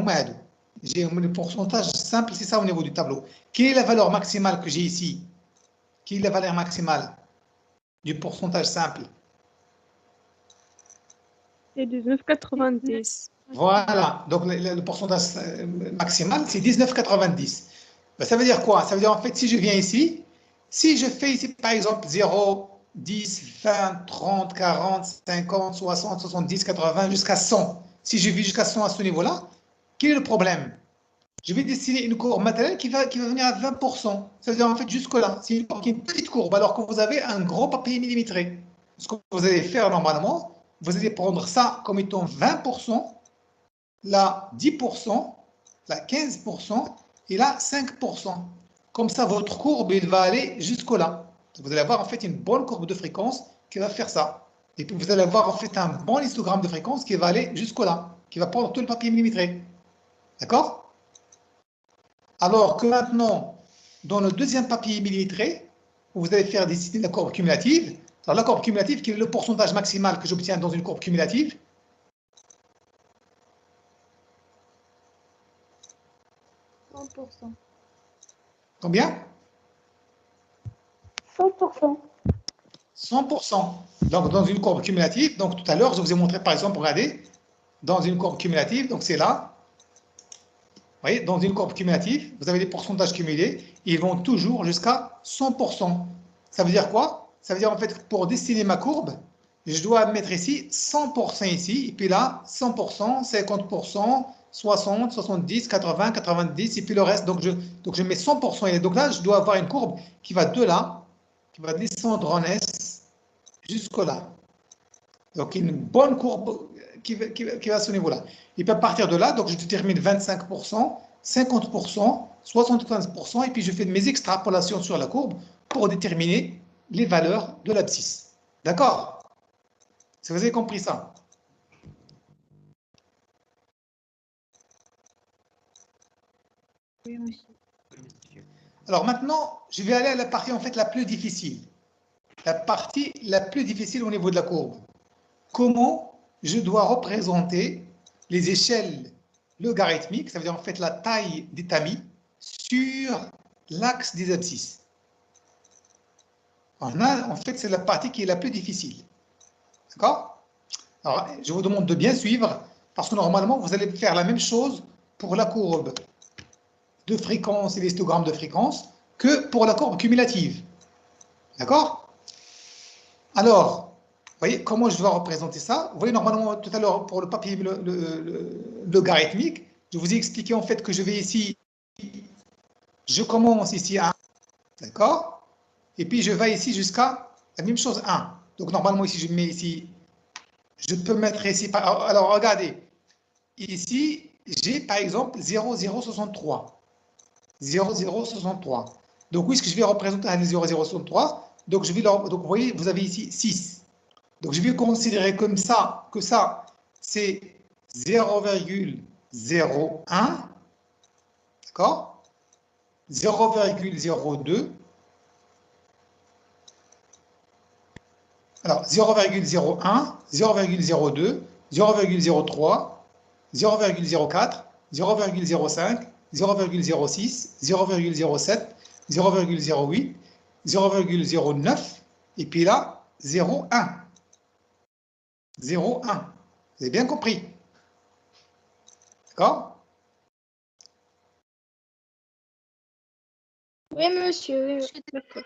j'ai le pourcentage simple, c'est ça au niveau du tableau. Quelle est la valeur maximale que j'ai ici? Quelle est la valeur maximale du pourcentage simple? C'est 19,90. Voilà, donc le pourcentage maximal, c'est 19,90. Ben, ça veut dire quoi? Ça veut dire en fait, si je viens ici, si je fais ici par exemple 0, 10, 20, 30, 40, 50, 60, 70, 80, jusqu'à 100, si je vis jusqu'à 100 à ce niveau-là, quel est le problème? Je vais dessiner une courbe matérielle qui va venir à 20%. Ça veut dire en fait jusque-là, c'est une petite courbe, alors que vous avez un gros papier millimétré. Ce que vous allez faire normalement, vous allez prendre ça comme étant 20%, là 10%, là 15% et là 5%. Comme ça, votre courbe, il va aller jusque-là. Vous allez avoir en fait une bonne courbe de fréquence qui va faire ça. Et puis vous allez avoir en fait un bon histogramme de fréquence qui va aller jusque-là, qui va prendre tout le papier millimétré. D'accord? Alors que maintenant, dans le deuxième papier millimétré, où vous allez faire dessiner la courbe cumulative. Alors, la courbe cumulative, quel est le pourcentage maximal que j'obtiens dans une courbe cumulative? Combien? 100%. 100%. Donc, dans une courbe cumulative, donc tout à l'heure, je vous ai montré, par exemple, regardez, dans une courbe cumulative, donc c'est là, vous voyez, dans une courbe cumulative, vous avez des pourcentages cumulés, ils vont toujours jusqu'à 100%. Ça veut dire quoi? Ça veut dire, en fait, pour dessiner ma courbe, je dois mettre ici 100% ici, et puis là, 100%, 50%, 60, 70, 80, 90, et puis le reste, donc je mets 100%, et donc là, je dois avoir une courbe qui va de là, qui va descendre en S jusqu'au là. Donc, une bonne courbe qui va à ce niveau-là. Et puis, à partir de là, donc je détermine 25%, 50%, 75%, et puis je fais mes extrapolations sur la courbe pour déterminer les valeurs de l'abscisse. D'accord? Si vous avez compris ça. Oui, monsieur. Alors maintenant, je vais aller à la partie en fait la plus difficile. La partie la plus difficile au niveau de la courbe. Comment je dois représenter les échelles logarithmiques, ça veut dire en fait la taille des tamis, sur l'axe des abscisses. En fait, c'est la partie qui est la plus difficile. D'accord? Alors, je vous demande de bien suivre, parce que normalement, vous allez faire la même chose pour la courbe de fréquence et l'histogramme de fréquence que pour la courbe cumulative. D'accord? Alors, vous voyez comment je dois représenter ça? Vous voyez, normalement, tout à l'heure, pour le papier logarithmique, je vous ai expliqué en fait que je vais ici, je commence ici à 1, d'accord? Et puis je vais ici jusqu'à la même chose, 1. Donc normalement, ici, je mets ici, je peux mettre ici, alors regardez, ici, j'ai par exemple 0,063. 0,063. Donc, où est-ce que je vais représenter un 0,063? Donc, donc, vous voyez, vous avez ici 6. Donc, je vais considérer comme ça, que ça, c'est 0,01. D'accord? 0,02. Alors, 0,01, 0,02, 0,03, 0,04, 0,05, 0,06, 0,07, 0,08, 0,09, et puis là, 0,1. 0,1. Vous avez bien compris? D'accord? Oui, monsieur. Oui, d'accord.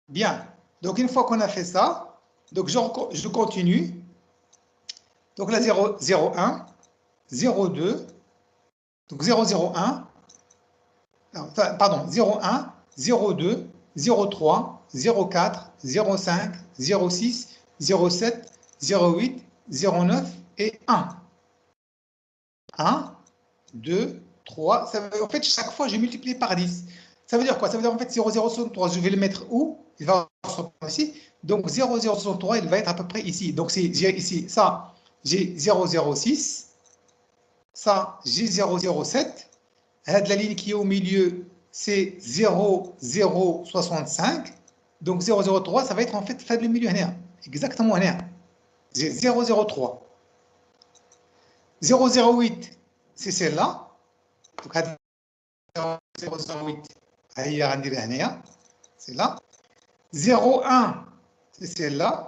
Bien. Donc, une fois qu'on a fait ça, donc je continue. Donc là, 0,01, 0,2, donc 0,01, pardon, 0,1, 0,2, 0,3, 0,4, 0,5, 0,6, 0,7, 0,8, 0,9 et 1. 1, 2, 3. Ça veut, en fait, chaque fois, je multiplie par 10. Ça veut dire quoi? Ça veut dire en fait 0,063, je vais le mettre où? Il va ici. Donc 0,063, il va être à peu près ici. Donc c'est ici, ça, j'ai 0,06. Ça, j'ai 0,07. La ligne qui est au milieu, c'est 0,065. Donc 0,03, ça va être en fait le milieu. Exactement. J'ai 0,03. 0,08, c'est celle-là. Donc 0,08, c'est là. 0,1, c'est celle-là.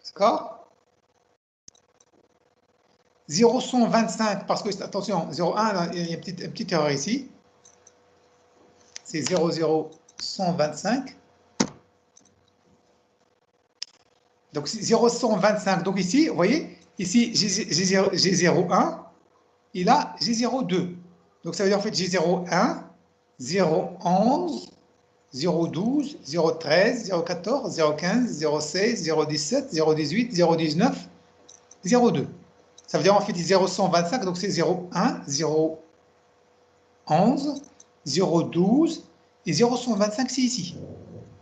D'accord? 0,125, parce que, attention, 0,1, il y a une petite erreur ici. C'est 0,0125. Donc, 0,125. Donc, ici, vous voyez, ici, j'ai 0,1 et là, j'ai 0,2. Donc, ça veut dire, en fait, j'ai 0,1, 0,11, 0,12, 0,13, 0,14, 0,15, 0,16, 0,17, 0,18, 0,19, 0,2. Ça veut dire en fait 0,125, donc c'est 0,1, 0,11, 0,12 et 0,125 c'est ici. Vous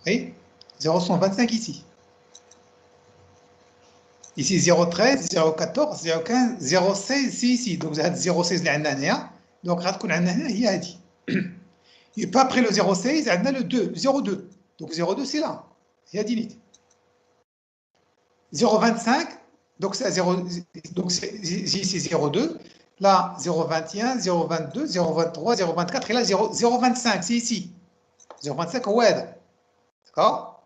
voyez? 0,125 ici. Ici 0,13, 0,14, 0,15, 0,16 c'est ici. Donc vous avez 0,16 l'année. Donc غتكون عندنا هي هذه. Et puis après le 0,16, on a le 2, 0,2. Donc 0,2 c'est là. Il y a 10 litres. 0,25, donc c'est 0, donc ici 0,2. Là 0,21, 0,22, 0,23, 0,24 et là 0,25, c'est ici. 0,25 ouais. D'accord?